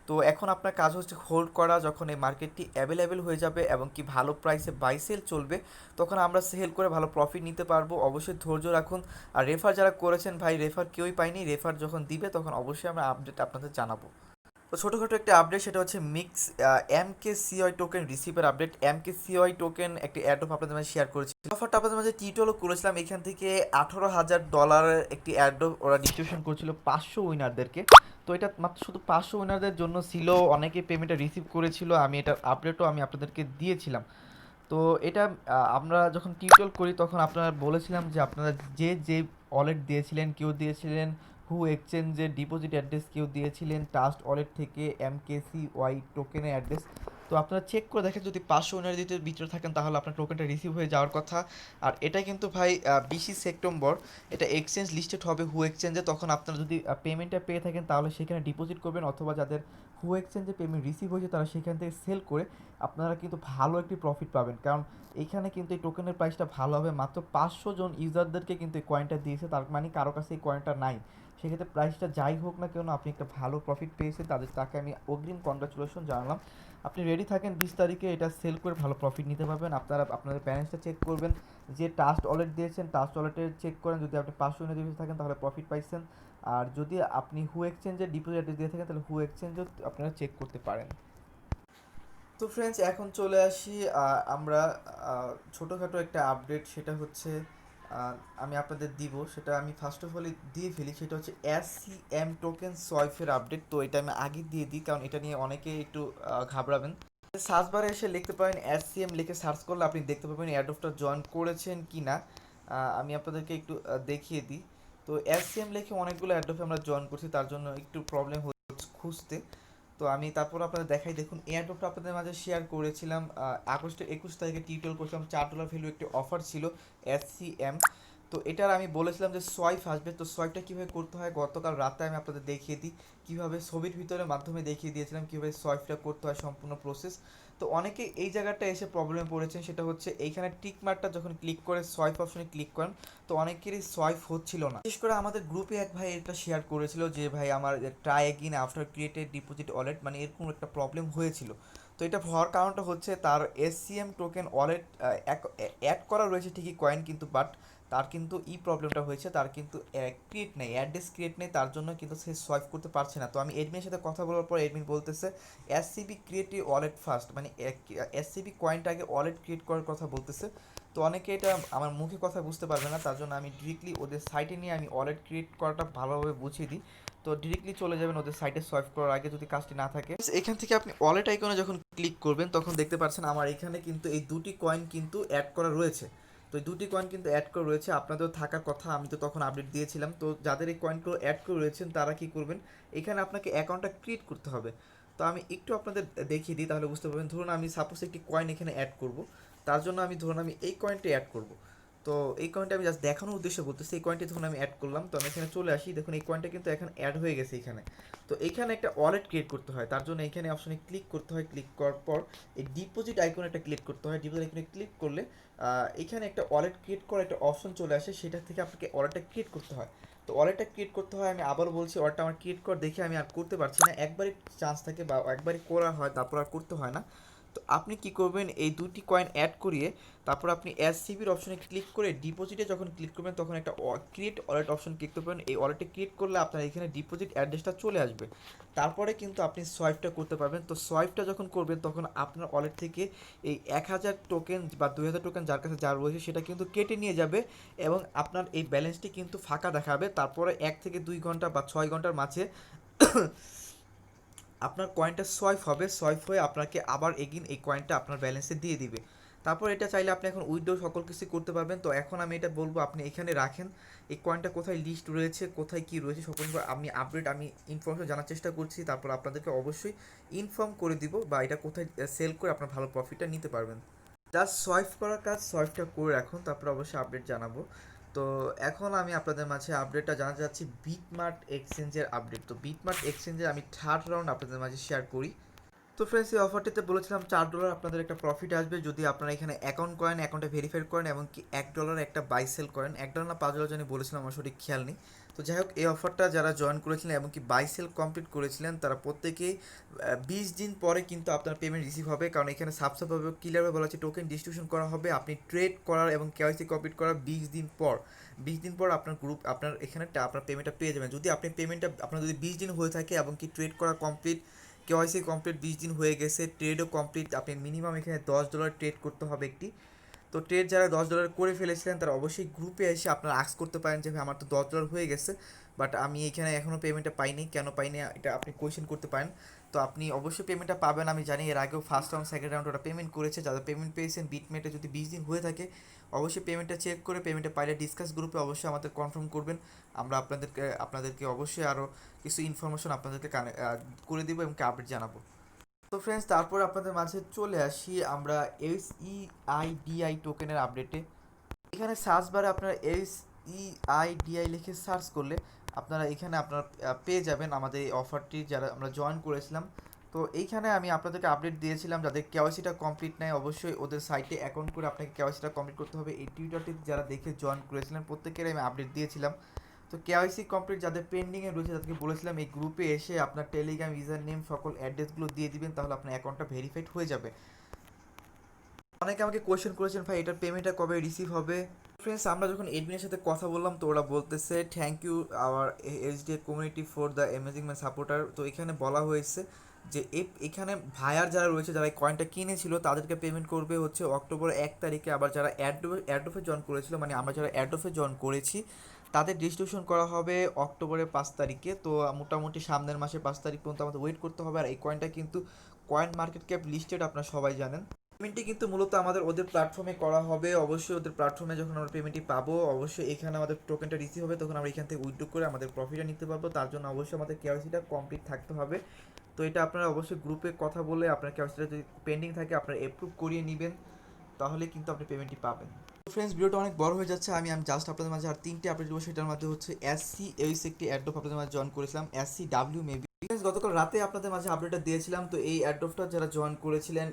তো এখন আপনার কাজ হচ্ছে হোল্ড করা, যখন এই মার্কেটটি অ্যাভেলেবেল হয়ে যাবে এবং কি ভালো প্রাইসে বাই সেল চলবে তখন আমরা সেল করে ভালো প্রফিট নিতে পারবো। অবশ্যই ধৈর্য রাখুন। আর রেফার যারা করেছেন ভাই, রেফার কেউই পাইনি, রেফার যখন দিবে তখন অবশ্যই আমরা আপডেট আপনাদের জানাবো। তো ছোটোখাটো একটা আপডেট, সেটা হচ্ছে মিক্স MKCOI টোকেন রিসিভের আপডেট। MKCOI টোকেন একটি অ্যাডপ আপনাদের মাঝে শেয়ার করেছি, অফারটা আপনাদের মাঝে টিটলও করেছিলাম। এখান থেকে $18,000 একটি অ্যাডপ ওরা ডিস্ট্রিবিউশন করছিল 500 উইনারদেরকে। তো এটা মাত্র শুধু 500 উইনারদের জন্য ছিল, অনেকে পেমেন্টটা রিসিভ করেছিল, আমি এটার আপডেটও আমি আপনাদেরকে দিয়েছিলাম। তো এটা আমরা যখন টিউটোরিয়াল করি তখন আপনারা বলেছিলাম যে আপনারা যে যে ওয়ালেট দিয়েছিলেন, কেউ দিয়েছিলেন হু এক্সচেঞ্জের ডিপোজিট অ্যাড্রেস, কেউ দিয়েছিলেন ট্রাস্ট ওয়ালেট থেকে MKCOI টোকেনের অ্যাড্রেস। তো আপনারা চেক করে দেখেন, যদি 500 উইনার দিতে ভিতরে থাকেন তাহলে আপনার টোকেনটা রিসিভ হয়ে যাওয়ার কথা। আর এটা কিন্তু ভাই 20 সেপ্টেম্বর এটা এক্সচেঞ্জ লিস্টেড হবে হু এক্সচেঞ্জে। তখন আপনারা যদি পেমেন্টটা পেয়ে থাকেন তাহলে সেখানে ডিপোজিট করবেন, অথবা যাদের হু এক্সচেঞ্জে পেমেন্ট রিসিভ হয়েছে তারা সেখান থেকে সেল করে আপনারা কিন্তু ভালো একটি প্রফিট পাবেন। কারণ এইখানে কিন্তু এই টোকেনের প্রাইসটা ভালো হবে, মাত্র 500 জন ইউজারদেরকে কিন্তু এই কয়েনটা দিয়েছে, তার মানে কারো কাছে এই কয়েনটা নাই। সেক্ষেত্রে প্রাইসটা যাই হোক না কেন আপনি একটা ভালো প্রফিট পেয়েছেন, তাকে আমি অগ্রিম কনগ্রাচুলেশন জানালাম। আপনি রেডি থাকেন 20 তারিখে এটা সেল করে ভালো প্রফিট নিতে পারবেন। আপনারা আপনাদের ব্যালেন্সটা চেক করবেন, যে ট্রাস্ট ওয়ালেট দিয়েছেন ট্রাস্ট ওয়ালেটে চেক করেন, যদি আপনি 500 ইউনিট দিয়ে থাকেন তাহলে প্রফিট পাইছেন। আর যদি আপনি হু এক্সচেঞ্জের ডিপোজিট অ্যাড্রেস দিয়ে থাকেন তাহলে হু এক্সচেঞ্জও আপনারা চেক করতে পারেন। তো ফ্রেন্ডস, এখন চলে আসি আমরা ছোটোখাটো একটা আপডেট, সেটা হচ্ছে আহ, আমি আপনাদের দিব, সেটা আমি ফার্স্ট অফ অল দিয়ে ফেলি। সেটা হচ্ছে SCM টোকেন সোয়াইফের আপডেট। তো এটা আমি আগে দিয়ে দিই, কারণ এটা নিয়ে অনেকে একটু ঘাবড়াবেন। সার্চ বারে এসে লিখতে পারেন SCM, লিখে সার্চ করলে আপনি দেখতে পাবেন অ্যাডপটা জয়েন করেছেন কি না। আমি আপনাদেরকে একটু দেখিয়ে দিই। তো SCM লিখে অনেকগুলো অ্যাডপে আমরা জয়েন করছি, তার জন্য একটু প্রবলেম হচ্ছে খুঁজতে। তো আমি তারপর আপনাদের দেখাই, দেখুন এয়ারড্রপটা আপনাদের মাঝে শেয়ার করেছিলাম আগস্টের 21 তারিখে টিউটোরিয়াল করছিলাম, $4 ভ্যালু একটি অফার ছিল SCM। তো এটার আমি বলেছিলাম যে সোয়াইপ আসবে। তো সোয়াইপটা কীভাবে করতে হয় গতকাল রাতে আমি আপনাদের দেখিয়ে দিই, কীভাবে ছবির ভিতরে মাধ্যমে দেখিয়ে দিয়েছিলাম কীভাবে সোয়াইপটা করতে হয় সম্পূর্ণ প্রসেস। তো অনেকে এই জায়গাটা এসে প্রবলেমে পড়েছেন, সেটা হচ্ছে এইখানে টিক মার্কটা যখন ক্লিক করে সোয়াইপ অপশনে ক্লিক করেন তো অনেকেরই সোয়াইপ হচ্ছিল না। বিশেষ করে আমাদের গ্রুপে এক ভাই এটা শেয়ার করেছিল যে ভাই আমার try again after created deposit wallet, মানে এরকম একটা প্রবলেম হয়েছিল। তো এটা হওয়ার কারণটা হচ্ছে তার SCM টোকেন ওয়ালেট অ্যাড করা রয়েছে ঠিকই কয়েন, কিন্তু বাট তার কিন্তু প্রবলেমটা হয়েছে, তার কিন্তু ক্রিয়েট নেই, অ্যাড্রেস ক্রিয়েট নেই, তার জন্য কিন্তু সে সোয়াইপ করতে পারছে না। তো আমি এডমিনের সাথে কথা বলার পর এডমিন বলতেছে SCB ক্রিয়েট ওয়ালেট ফার্স্ট, মানে SCB কয়েনটা আগে ওয়ালেট ক্রিয়েট করার কথা বলতেছে। তো অনেকে এটা আমার মুখে কথা বুঝতে পারবে না, তার জন্য আমি ডিরেক্টলি ওদের সাইটে নিয়ে আমি ওয়ালেট ক্রিয়েট করাটা ভালোভাবে বুঝিয়ে দিই। তো ডিরেক্টলি চলে যাবেন ওদের সাইটে সোয়াইপ করার আগে যদি কাজটি না থাকে। এখান থেকে আপনি ওয়ালেট আইকনে যখন ক্লিক করবেন তখন দেখতে পাচ্ছেন আমার এখানে কিন্তু এই দুটি কয়েন কিন্তু অ্যাড করা রয়েছে। তো এই দুটি কয়েন কিন্তু অ্যাড করে রয়েছে, আপনাদেরও থাকার কথা, আমি তো তখন আপডেট দিয়েছিলাম। তো যাদের এই কয়েনগুলো অ্যাড করে রয়েছেন তারা কি করবেন, এখানে আপনাকে অ্যাকাউন্টটা ক্রিয়েট করতে হবে। তো আমি একটু আপনাদের দেখিয়ে দিই তাহলে বুঝতে পারবেন। ধরুন আমি সাপোজ একটি কয়েন এখানে অ্যাড করব, তার জন্য আমি ধরুন আমি এই কয়েনটি অ্যাড করব। তো এই কয়েনটা আমি জাস্ট দেখানোর উদ্দেশ্যে বলতেছি, এই কয়েনটি ধরুন আমি অ্যাড করলাম। তো আমি এখানে চলে আসি, দেখুন এই কয়েনটা কিন্তু এখন অ্যাড হয়ে গেছে এখানে। তো এইখানে একটা ওয়ালেট ক্রিয়েট করতে হয়, তার জন্য এখানে অপশনে ক্লিক করতে হয়, ক্লিক করার পর এই ডিপোজিট আইকনে একটা ক্লিক করতে হয়। ডিপোজিট আইকনে ক্লিক করলে এখানে একটা ওয়ালেট ক্রিয়েট করার একটা অপশন চলে আসে, সেটা থেকে আপনাকে ওয়ালেটটা ক্রিয়েট করতে হয়। তো ওয়ালেটটা ক্রিয়েট করতে হয়, আমি আবার বলছি ওয়ালেটটা আমার ক্রিয়েট করে দেখে আমি আর করতে পারছি না, একবারই চান্স থাকে বা একবারই করা হয় তারপর আর করতে হয় না। তো আপনি কি করবেন, এই দুটি কয়েন অ্যাড করিয়ে তারপর আপনি SCBর অপশনে ক্লিক করে ডিপোজিটে যখন ক্লিক করবেন তখন একটা ক্রিয়েট ওয়ালেট অপশন ক্লিক করবেন। এই ওয়ালেটে ক্রিয়েট করলে আপনার এখানে ডিপোজিট অ্যাড্রেসটা চলে আসবে, তারপরে কিন্তু আপনি সোয়াইপটা করতে পারবেন। তো সোয়াইপটা যখন করবেন তখন আপনার ওয়ালেট থেকে এই 1000 টোকেন বা 2000 টোকেন যার কাছে যা রয়েছে সেটা কিন্তু কেটে নিয়ে যাবে, এবং আপনার এই ব্যালেন্সটি কিন্তু ফাঁকা দেখাবে। তারপরে 1 থেকে 2 ঘন্টা বা 6 ঘন্টার মাঝে আপনার কয়েনটা সোয়াইপ হবে, সোয়াইপ হয়ে আপনাকে আবার এগিন এই কয়েনটা আপনার ব্যালেন্সে দিয়ে দিবে। তারপর এটা চাইলে আপনি এখন উইথড্র সকল কিছু করতে পারবেন। তো এখন আমি এটা বলবো আপনি এখানে রাখেন, এই কয়েনটা কোথায় লিস্ট রয়েছে, কোথায় কি রয়েছে সকল আমি আপডেট আমি ইনফরমেশন জানার চেষ্টা করছি, তারপর আপনাদেরকে অবশ্যই ইনফর্ম করে দিব বা এটা কোথায় সেল করে আপনার ভালো প্রফিটটা নিতে পারবেন। জাস্ট সোয়াইপ করার কাজ সোয়াইপটা করে রাখুন, তারপর অবশ্যই আপডেট জানাবো। তো এখন আমি আপনাদের মাঝে আপডেটটা জানাতে যাচ্ছি বিটমার্ট এক্সচেঞ্জের আপডেট। তো বিটমার্ট এক্সচেঞ্জের আমি থার্ড রাউন্ড আপনাদের মাঝে শেয়ার করি। তো ফ্রেন্ডস, এই অফারটিতে বলেছিলাম $4 আপনাদের একটা প্রফিট আসবে যদি আপনারা এখানে অ্যাকাউন্ট করেন, অ্যাকাউন্টে ভেরিফাই করেন এবং কি $1 একটা বাই সেল করেন। $1 না $5 জানি বলেছিলাম, আমার সঠিক খেয়াল নেই। তো যাই হোক, এই অফারটা যারা জয়েন করেছিলেন এবং কি বাই সেল কমপ্লিট করেছিলেন তারা প্রত্যেকেই 20 দিন পরে কিন্তু আপনার পেমেন্ট রিসিভ হবে, কারণ এখানে সাবসাবভাবে ক্লিয়ারভাবে বলা হচ্ছে টোকেন ডিস্ট্রিবিউশন করা হবে আপনি ট্রেড করার এবং কেওয়াইসি কমপ্লিট করার 20 দিন পর। 20 দিন পর আপনার গ্রুপ আপনার এখানে আপনার পেমেন্টটা পেয়ে যাবেন। যদি আপনি পেমেন্টটা আপনার যদি 20 দিন হয়ে থাকে এবং কি ট্রেড করা কমপ্লিট, কেওয়াইসি কমপ্লিট, 20 দিন হয়ে গেছে, ট্রেডও কমপ্লিট, আপনি মিনিমাম এখানে $10 ট্রেড করতে হবে একটি। তো ট্রেড যারা $10 করে ফেলেছিলেন তারা অবশ্যই গ্রুপে এসে আপনারা আস্ক করতে পারেন যে ভাই আমার তো $10 হয়ে গেছে, বাট আমি এখানে এখনও পেমেন্টটা পাইনি, কেন পাইনি, এটা আপনি কোয়েশ্চেন করতে পারেন। তো আপনি অবশ্যই পেমেন্টটা পাবেন, আমি জানি এর আগেও ফার্স্ট রাউন্ড সেকেন্ড রাউন্ড ওরা পেমেন্ট করেছে। যারা পেমেন্ট পেয়েছেন বিটমেটে যদি 20 দিন হয়ে থাকে অবশ্যই পেমেন্টটা চেক করে পেমেন্টটা পাইলে ডিসকাস গ্রুপে অবশ্যই আমাদের কনফার্ম করবেন। আমরা আপনাদেরকে অবশ্যই আরও কিছু ইনফরমেশন আপনাদেরকে করে দেবো এবং আপডেট জানাবো। তো ফ্রেন্ডস, তারপর আপনাদের মাঝে চলে আসি আমরা SEIDI টোকেনের আপডেটে। এখানে সার্চ বারে আপনারা SEIDI লিখে সার্চ করলে আপনারা এখানে আপনারা পেয়ে যাবেন আমাদের এই অফারটি যারা আমরা জয়েন করেছিলাম। তো এইখানে আমি আপনাদেরকে আপডেট দিয়েছিলাম যাদের কেওয়াইসিটা কমপ্লিট নেয় অবশ্যই ওদের সাইটে অ্যাকাউন্ট করে আপনাকে কেওয়াইসিটা কমপ্লিট করতে হবে। এই টিউটারটি যারা দেখে জয়েন করেছিলেন প্রত্যেকের আমি আপডেট দিয়েছিলাম। তো কেওয়াইসি কমপ্লিট যাদের পেন্ডিংয়ে রয়েছে তাদেরকে বলেছিলাম এই গ্রুপে এসে আপনার টেলিগ্রাম ইউজার নেম সকল অ্যাড্রেসগুলো দিয়ে দিবেন, তাহলে আপনার অ্যাকাউন্টটা ভেরিফাইড হয়ে যাবে। অনেকে আমাকে কোয়েশ্চেন করেছেন ভাই এটার পেমেন্টটা কবে রিসিভ হবে। ফ্রেন্ডস, আমরা যখন এডমিনের সাথে কথা বললাম তো ওরা বলতেছে thank you our SDA community for the amazing man supporter. তো এখানে বলা হয়েছে যে এখানে ভায়ার যারা রয়েছে যারা এই কয়েনটা কিনেছিল তাদেরকে পেমেন্ট করবে হচ্ছে অক্টোবর 1 তারিখে। আবার যারা অ্যাডোফে জয়েন করেছিল, মানে আমরা যারা অ্যাডোফে জয়েন করেছি তাদের ডিস্ট্রিবিউশন করা হবে অক্টোবরের 5 তারিখে। তো মোটামুটি সামনের মাসে 5 তারিখ পর্যন্ত আমাদের ওয়েট করতে হবে। আর এই কয়েনটা কিন্তু কয়েন মার্কেট ক্যাপ লিস্টেড, আপনারা সবাই জানেন। পেমেন্টটি কিন্তু মূলত আমাদের ওদের প্ল্যাটফর্মে করা হবে। অবশ্যই ওদের প্ল্যাটফর্মে যখন আমরা পেমেন্টটি পাবো অবশ্যই এখানে আমাদের টোকেনটা রিসিভ হবে, তখন আমরা এখান থেকে উইথড্র করে আমাদের প্রফিটটা নিতে পারবো। তার জন্য অবশ্যই আমাদের কেওয়াইসিটা কমপ্লিট থাকতে হবে। তো এটা আপনারা অবশ্যই গ্রুপে কথা বলে আপনার কেওয়াইসিটা যদি পেন্ডিং থাকে আপনারা অ্যাপ্রুভ করিয়ে নেবেন, তাহলে কিন্তু আপনি পেমেন্টটি পাবেন। তো ফ্রেন্ডস, ভিডিওটা অনেক বড় হয়ে যাচ্ছে, আমি জাস্ট আপনাদের মাঝে আর 3টে আপডেট দেবো। সেটার মধ্যে হচ্ছে SCAS একটি অ্যাড্রপ আপনাদের মাঝে জয়েন করেছিলাম, SCW মেবি। গতকাল রাতে আপনাদের মাঝে আপডেটটা দিয়েছিলাম। তো এই অ্যাড্রপটা যারা জয়েন করেছিলেন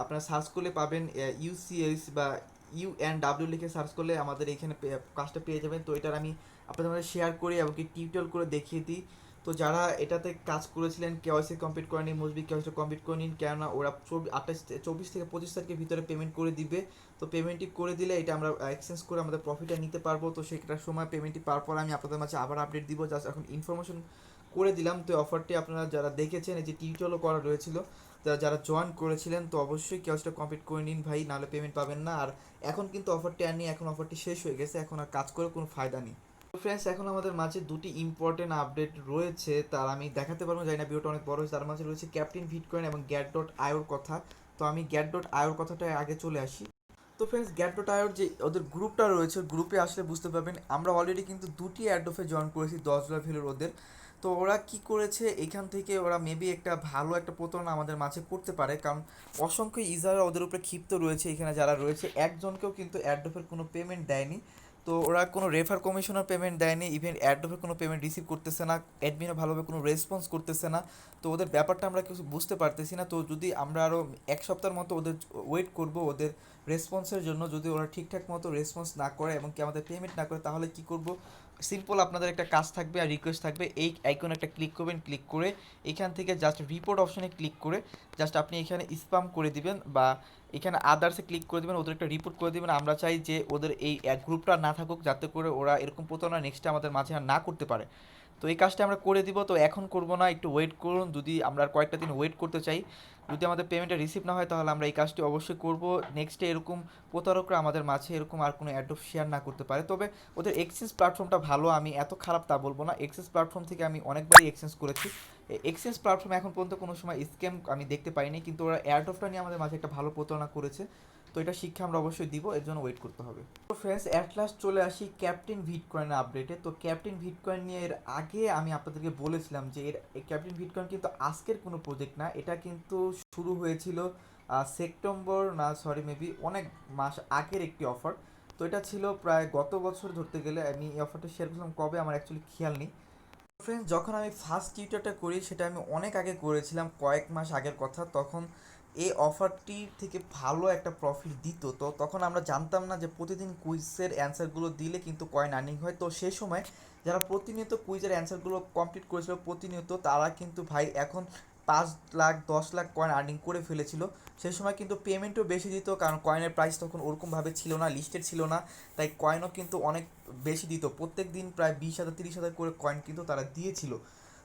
আপনারা সার্চ করলে পাবেন UCS বা UNW লিখে সার্চ করলে আমাদের এখানে কাজটা পেয়ে যাবেন। তো এটার আমি আপনাদের মাঝে শেয়ার করি এবং কি টিউটোরিয়াল করে দেখিয়ে দিই। তো যারা এটাতে কাজ করেছিলেন কেওয়াইসি কমপ্লিট করে নিন, মুসবি কেওয়াইসি কমপ্লিট করে নিন, কেননা ওরা 24 থেকে 25 তারিখের ভিতরে পেমেন্ট করে দিবে। তো পেমেন্টটি করে দিলে এটা আমরা এক্সচেঞ্জ করে আমাদের প্রফিটটা নিতে পারবো। তো সেটার সময় পেমেন্টটি পাওয়ার পর আমি আপনাদের মাঝে আবার আপডেট দিব। জাস্ট এখন ইনফরমেশন করে দিলাম। তো অফারটি আপনারা যারা দেখেছেন এই যে টিউটোরিয়ালও করা রয়েছিল, যারা জয়েন করেছিলেন তো অবশ্যই কেওয়াইসিটা কমপ্লিট করে নিন ভাই, নাহলে পেমেন্ট পাবেন না। আর এখন কিন্তু অফারটি আর নেই, এখন অফারটি শেষ হয়ে গেছে, এখন আর কাজ করে কোনো ফায়দা নেই। তো ফ্রেন্ডস, এখন আমাদের মাঝে দুটি ইম্পর্টেন্ট আপডেট রয়েছে, তার আমি দেখাতে পারবো, জানি না ভিডিওটা অনেক বড় হয়েছে। তার মাঝে রয়েছে ক্যাপ্টেন ভিটকয়েন এবং গ্যাট.আইওর কথা। তো আমি গ্যাট.আইওর কথাটা আগে চলে আসি। তো ফ্রেন্ডস, গ্যাট.আইওর যে ওদের গ্রুপটা রয়েছে গ্রুপে আসলে বুঝতে পারবেন আমরা অলরেডি কিন্তু দুটি অ্যাডোফে জয়েন করেছি $10 ভ্যালুর ওদের। তো ওরা কি করেছে এখান থেকে ওরা মেবি একটা ভালো একটা প্রতারণা আমাদের মাঝে করতে পারে, কারণ অসংখ্য ইউজাররা ওদের উপরে ক্ষিপ্ত রয়েছে। এখানে যারা রয়েছে একজনকেও কিন্তু অ্যাডোফের কোনো পেমেন্ট দেয়নি। তো ওরা কোনো রেফার কমিশনের পেমেন্ট দেয়নি, ইভেন অ্যাডোফের কোনো পেমেন্ট রিসিভ করতেছে না, অ্যাডমিনও ভালোভাবে কোনো রেসপন্স করতেছে না। তো ওদের ব্যাপারটা আমরা কিছু বুঝতে পারতেছি না। তো যদি আমরা আরও এক সপ্তাহের মতো ওদের ওয়েট করব ওদের রেসপন্সের জন্য, যদি ওরা ঠিকঠাক মতো রেসপন্স না করে এবং কি আমাদের পেমেন্ট না করে তাহলে কি করব, সিম্পল আপনাদের একটা কাজ থাকবে আর রিকোয়েস্ট থাকবে, এই আইকনে একটা ক্লিক করবেন, ক্লিক করে এখান থেকে জাস্ট রিপোর্ট অপশনে ক্লিক করে জাস্ট আপনি এখানে স্প্যাম করে দিবেন বা এখানে আদার্সে ক্লিক করে দেবেন, ওদের একটা রিপোর্ট করে দেবেন। আমরা চাই যে ওদের এই গ্রুপটা না থাকুক, যাতে করে ওরা এরকম প্রতারণা নেক্সটে আমাদের মাঝে আর না করতে পারে। তো এই কাজটা আমরা করে দিব। তো এখন করব না, একটু ওয়েট করুন, যদি আমরা আর কয়েকটা দিন ওয়েট করতে চাই, যদি আমাদের পেমেন্টটা রিসিভ না হয় তাহলে আমরা এই কাজটি অবশ্যই করব। নেক্সটে এরকম প্রতারকরা আমাদের মাঝে এরকম আর কোনো অ্যাডোপ শেয়ার না করতে পারে। তবে ওদের এক্সচেঞ্জ প্ল্যাটফর্মটা ভালো, আমি এত খারাপ তা বলবো না। এক্সচেঞ্জ প্ল্যাটফর্ম থেকে আমি অনেকবারই এক্সচেঞ্জ করেছি। এক্সচেঞ্জ প্ল্যাটফর্মে এখন পর্যন্ত কোনো সময় স্ক্যাম আমি দেখতে পাইনি, কিন্তু ওরা এয়ারড্রপটা নিয়ে আমাদের মাঝে একটা ভালো প্রতারণা করেছে। তো এটা শিক্ষা আমরা অবশ্যই দিব, এর জন্য ওয়েট করতে হবে। তো ফ্রেন্ডস, অ্যাট লাস্ট চলে আসি ক্যাপ্টেন ভিটকয়েনের আপডেটে। তো ক্যাপ্টেন ভিটকয়েন নিয়ে এর আগে আমি আপনাদেরকে বলেছিলাম যে এই ক্যাপ্টেন ভিটকয়েন কিন্তু আজকের কোনো প্রজেক্ট না, এটা কিন্তু শুরু হয়েছিল সেপ্টেম্বর না সরি মেবি অনেক মাস আগের একটি অফার। তো এটা ছিল প্রায় গত বছর ধরতে গেলে, আমি এই অফারটা শেয়ার করলাম কবে আমার অ্যাকচুয়ালি খেয়াল নেই। ফ্রেন্ডস, যখন আমি ফার্স্ট টিউটারটা করি সেটা আমি অনেক আগে করেছিলাম, কয়েক মাস আগের কথা। তখন এই অফারটি থেকে ভালো একটা প্রফিট দিত। তো তখন আমরা জানতাম না যে প্রতিদিন কুইজের অ্যান্সারগুলো দিলে কিন্তু কয়েন আর্নিং হয়। তো সেই সময় যারা প্রতিনিয়ত কুইজের অ্যান্সারগুলো কমপ্লিট করেছিল প্রতিনিয়ত, তারা কিন্তু ভাই এখন 5 লাখ 10 লাখ কয়েন আর্নিং করে ফেলেছিল। সেই সময় কিন্তু পেমেন্টও বেশি দিত, কারণ কয়েনের প্রাইস তখন ওরকমভাবে ছিল না, লিস্টেড ছিল না, তাই কয়েনও কিন্তু অনেক বেশি দিত। প্রত্যেক দিন প্রায় 20,000 30,000 করে কয়েন কিন্তু তারা দিয়েছিল।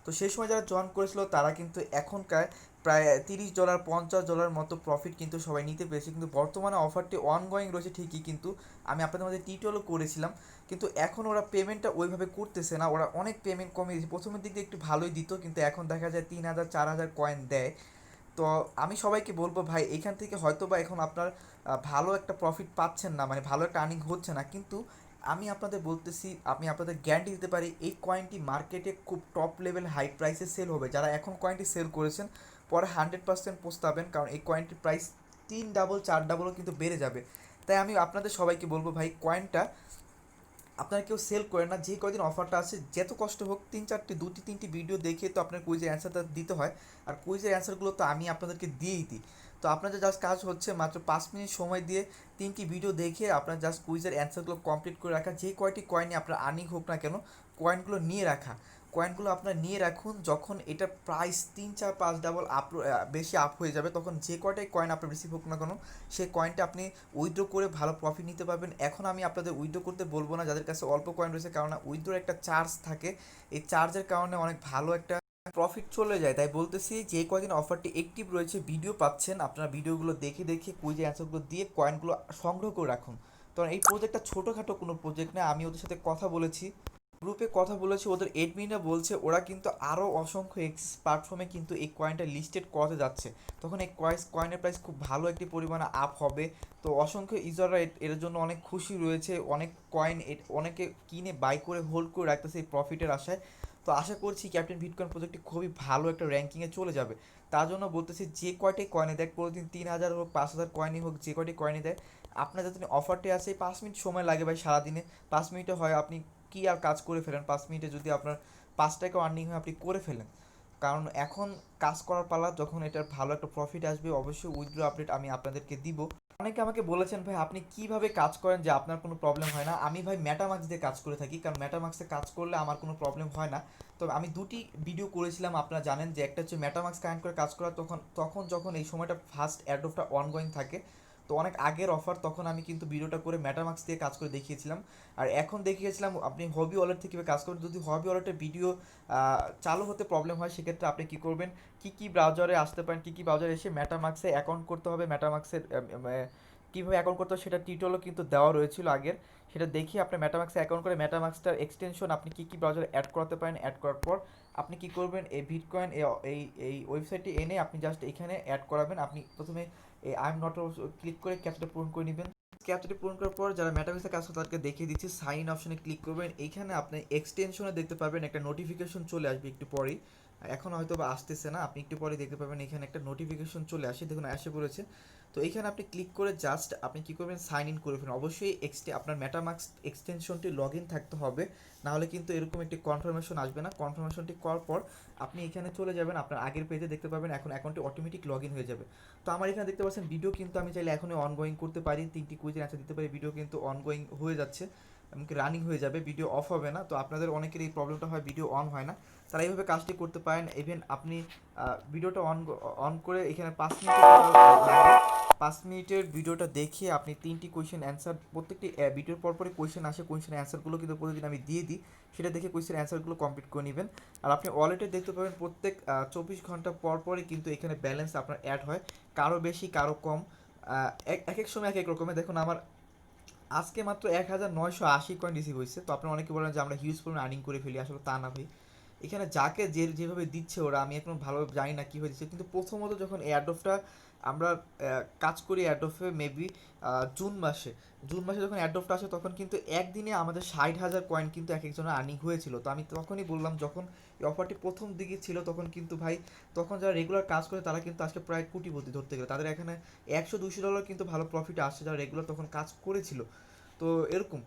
তো সেই সময় যারা জয়েন করেছিল তারা কিন্তু এখনকার প্রায় $30 $50 মতো প্রফিট কিন্তু সবাই নিতে পেরেছে। কিন্তু বর্তমানে অফারটি অনগোয়িং রয়েছে ঠিকই, কিন্তু আমি আপনাদের মধ্যে টিউটোরিয়ালও করেছিলাম, কিন্তু এখন ওরা পেমেন্টটা ওইভাবে করতেছে না, ওরা অনেক পেমেন্ট কমিয়ে দিয়েছে। প্রথমের দিক দিয়ে একটু ভালোই দিত, কিন্তু এখন দেখা যায় 3,000 4,000 কয়েন দেয়। তো আমি সবাইকে বলবো ভাই, এখান থেকে হয়তো বা এখন আপনার ভালো একটা প্রফিট পাচ্ছেন না, মানে ভালো একটা আর্নিং হচ্ছে না, কিন্তু আমি আপনাদের বলতেছি, আমি আপনাদের গ্যারান্টি দিতে পারি এই কয়েনটি মার্কেটে খুব টপ লেভেল হাই প্রাইসে সেল হবে। যারা এখন কয়েনটি সেল করেছেন পরে 100% পস্তাবেন, কারণ এই কয়েনটির প্রাইস 3 ডাবল 4 ডাবলও কিন্তু বেড়ে যাবে। তাই আমি আপনাদের সবাইকে বলবো ভাই, কয়েনটা আপনারা কেউ সেল করেন না। যে কয়দিন অফারটা আছে যত কষ্ট হোক 2-3টি ভিডিও দেখে তো আপনার কুইজের অ্যান্সারটা দিতে হয়, আর কুইজের অ্যান্সারগুলো তো আমি আপনাদেরকে দিয়েই দিই। তো আপনাদের জাস্ট কাজ হচ্ছে মাত্র 5 মিনিট সময় দিয়ে 3টি ভিডিও দেখে আপনার জাস্ট কুইজের অ্যান্সারগুলো কমপ্লিট করে রাখা। যে কয়টি কয়েনে আপনার আর্নিং হোক না কেন, কয়েনগুলো নিয়ে রাখা। কয়েনগুলো আপনার নিয়ে রাখুন, যখন এটা প্রাইস 3 4 5 ডাবল বেশি আপ হয়ে যাবে, তখন যে কয়টাই কয়েন আপনার রিসিভ হোক না কেন, সেই কয়েনটা আপনি উইথড্র করে ভালো প্রফিট নিতে পারবেন। এখন আমি আপনাদের উইথড্র করতে বলবো না যাদের কাছে অল্প কয়েন রয়েছে, কারণ উইথড্রোর একটা চার্জ থাকে, এই চার্জের কারণে অনেক ভালো একটা প্রফিট চলে যায়। তাই বলতেছি, যে কয়দিন অফারটি অ্যাক্টিভ রয়েছে, ভিডিও পাচ্ছেন, আপনারা ভিডিওগুলো দেখে দেখে কুইজের অ্যান্সারগুলো দিয়ে কয়েনগুলো সংগ্রহ করে রাখুন। কারণ এই প্রজেক্টটা ছোটোখাটো কোনো প্রজেক্ট না, আমি ওদের সাথে কথা বলেছি, গ্রুপে কথা বলেছি, ওদের এডমিনরা বলছে ওরা কিন্তু আরও অসংখ্য এক্সিস প্ল্যাটফর্মে কিন্তু এই কয়েনটা লিস্টেড করতে যাচ্ছে, তখন এই কয়েনের প্রাইস খুব ভালো একটি পরিমাণে আপ হবে। তো অসংখ্য ইউজাররা এর জন্য অনেক খুশি রয়েছে, অনেক কয়েন অনেকে কিনে বাই করে হোল্ড করে রাখতেছে এই প্রফিটের আশায়। তো আশা করছি ক্যাপ্টেন বিটকয়েন প্রজেক্টটি খুবই ভালো একটা র্যাঙ্কিংয়ে চলে যাবে। তার জন্য বলতেছি, যে কয়টি কয়েনে দেয়, প্রতিদিন 3,000 হোক 5,000 কয়েনই হোক, যে কয়টি কয়েনই দেয়, আপনার যাতে অফারটি আছে 5 মিনিট সময় লাগে ভাই সারাদিনে। 5 মিনিটে হয় আপনি কী আর কাজ করে ফেলেন, 5 মিনিটে যদি আপনার 5 টাকা আর্নিং হয় আপনি করে ফেলেন। কারণ এখন কাজ করার পালা, যখন এটার ভালো একটা প্রফিট আসবে অবশ্যই উইথড্র আপডেট আমি আপনাদেরকে দিব। অনেকে আমাকে বলেছেন ভাই আপনি কিভাবে কাজ করেন যে আপনার কোনো প্রবলেম হয় না। আমি ভাই মেটামাক্স দিয়ে কাজ করে থাকি, কারণ মেটামাক্সে কাজ করলে আমার কোনো প্রবলেম হয় না। তবে আমি দুটি ভিডিও করেছিলাম, আপনারা জানেন যে একটা হচ্ছে মেটামাক্স কানেক্ট করে কাজ করা, তখন তখন যখন এই সময়টা ফার্স্ট অ্যাডোবটা অনগোয়িং থাকে, তো অনেক আগের অফার, তখন আমি কিন্তু ভিডিওটা করে মেটামাক্স দিয়ে কাজ করে দেখিয়েছিলাম। আর এখন দেখিয়েছিলাম আপনি হবি ওয়ালেট থেকে কাজ করবেন। যদি হবি ওয়ালেটের ভিডিও চালু হতে প্রবলেম হয়, সেক্ষেত্রে আপনি কী করবেন, কী ব্রাউজারে আসতে পারেন, কী ব্রাউজারে এসে মেটামাক্সে অ্যাকাউন্ট করতে হবে, মেটামাক্সের কীভাবে অ্যাকাউন্ট করতে হবে সেটা টিউটোরিয়ালও কিন্তু দেওয়া রয়েছিল আগের, সেটা দেখিয়ে আপনি মেটামাক্সে অ্যাকাউন্ট করে মেটামাক্সটার এক্সটেনশন আপনি কী ব্রাউজারে অ্যাড করাতে পারেন, অ্যাড করার পর আপনি কী করবেন, এই বিটকয়েন এই ওয়েবসাইটে এনে আপনি জাস্ট এখানে অ্যাড করাবেন। আপনি প্রথমে এই আই এম নট ক্লিক করে ক্যাপচাটা পূরণ করে নেবেন। ক্যাপচাটি পূরণ করার পর যারা মেটামাক্সে কাজ করে তাদেরকে দেখিয়ে দিচ্ছি, সাইন অপশনে ক্লিক করবেন। এইখানে আপনি এক্সটেনশনে দেখতে পাবেন একটা নোটিফিকেশন চলে আসবে একটু পরেই, এখন হয়তো বা আসতেছে না, আপনি একটু পরে দেখতে পাবেন এখানে একটা নোটিফিকেশন চলে আসে, দেখুন এসে পড়েছে। তো এইখানে আপনি ক্লিক করে জাস্ট আপনি কী করবেন, সাইন ইন করে ফেলুন। অবশ্যই আপনার মেটামাক্স এক্সটেনশনটি লগ ইন থাকতে হবে, নাহলে কিন্তু এরকম একটি কনফার্মেশন আসবে না। কনফার্মেশনটি করার পর আপনি এখানে চলে যাবেন, আপনার আগের পেজে দেখতে পাবেন এখন অ্যাকাউন্টটি অটোমেটিক লগ ইন হয়ে যাবে। তো আমার এখানে দেখতে পাচ্ছেন ভিডিও কিন্তু আমি চাইলে এখনই অনগোয়িং করতে পারি, 3টি কুইজের অ্যান্সার দিতে পারি, ভিডিও কিন্তু অনগোয়িং হয়ে যাচ্ছে, এমনকি রানিং হয়ে যাবে, ভিডিও অফ হবে না। তো আপনাদের অনেকের এই প্রবলেমটা হয়, ভিডিও অন হয় না, তারা এইভাবে কাজটি করতে পারেন। ইভেন আপনি ভিডিওটা অন করে এখানে 5 মিনিটের ভিডিওটা দেখে আপনি 3টি কোয়েশ্চেন অ্যান্সার, প্রত্যেকটি ভিডিওর পরপরই কোয়েশ্চেন আসে, কোয়েশ্চেন অ্যান্সারগুলো কিন্তু প্রতিদিন আমি দিয়ে দিই, সেটা দেখে কোয়েশ্চেন অ্যান্সারগুলো কমপ্লিট করে নেবেন। আর আপনি ওয়ালেটে দেখতে পাবেন প্রত্যেক 24 ঘন্টা পর পরই কিন্তু এখানে ব্যালেন্স আপনার অ্যাড হয়, কারো বেশি কারো কম, এক এক সময় এক এক রকমের। দেখুন আমার আজকে মাত্র 1,980 কয়েন রিসিভ হয়েছে। তো আপনারা অনেকে বলেন যে আমরা হিউজ পরিমাণ আর্নিং করে ফেলি, আসলে তা না ভাই, এখানে যাকে যেভাবে দিচ্ছে ওরা, আমি এখন ভালোভাবে জানি না কীভাবে দিচ্ছে, কিন্তু প্রথমত যখন অ্যাডোফটা আমরা কাজ করি অ্যাডোফে মেবি জুন মাসে যখন অ্যাডোফটা আসে, তখন কিন্তু একদিনে আমাদের 60,000 কয়েন কিন্তু এক একজনের আর্নিং হয়েছিল। তো আমি তখনই বললাম, যখন এই অফারটি প্রথম দিকে ছিল তখন কিন্তু ভাই, তখন যারা রেগুলার কাজ করে তারা কিন্তু আজকে প্রায় কোটিপতি ধরতে গেলে, তাদের এখানে $100-200 কিন্তু ভালো প্রফিট আসছে, যারা রেগুলার তখন কাজ করেছিল। তো এরকম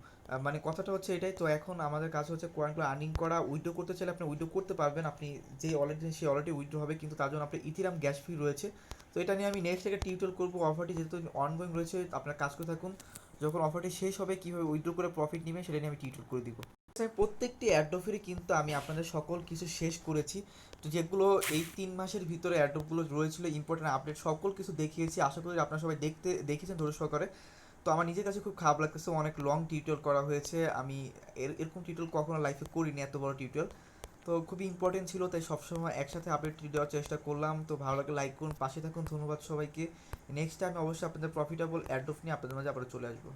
মানে কথাটা হচ্ছে এটাই। তো এখন আমাদের কাজ হচ্ছে কয়েনগুলো আর্নিং করা। উইথড্র করতে চাইলে আপনি উইথড্র করতে পারবেন, আপনি যে ওয়ালেট সেই ওয়ালেটে উইথড্র হবে, কিন্তু তার জন্য আপনার ইথিরাম গ্যাস ফি রয়েছে। তো এটা নিয়ে আমি নেক্সট একটা টিউটোরিয়াল করবো। অফারটি যেহেতু অনগোয়িং রয়েছে, আপনার কাজ করে থাকুন, যখন অফারটি শেষ হবে কীভাবে উইথড্র করে প্রফিট নেবেন সেটা নিয়ে আমি টিউটোরিয়াল করে দিব। প্রত্যেকটি অ্যাডোফেরই কিন্তু আমি আপনাদের সকল কিছু শেষ করেছি। তো যেগুলো এই ৩ মাসের ভিতরে অ্যাডোপগুলো রয়েছিল ইম্পর্টেন্ট আপডেট সকল কিছু দেখিয়েছি। আশা করি আপনারা সবাই দেখেছেন ধৈর্য সহকারে। তো আমার নিজের কাছে খুব খারাপ লাগতেছে, অনেক লং টিউটোরিয়াল করা হয়েছে। আমি এরকম টিউটোরিয়াল কখনো লাইফে করিনি, এত বড় টিউটোরিয়াল। তো খুবই ইম্পর্টেন্ট ছিল, তাই সবসময় একসাথে আপডেট দেওয়ার চেষ্টা করলাম। তো ভালো লাগে লাইক করুন, পাশে থাকুন। ধন্যবাদ সবাইকে। নেক্সট টাইম অবশ্যই আপনাদের প্রফিটেবল অ্যাডোপ নিয়ে আপনাদের মাঝে আবার চলে আসবো।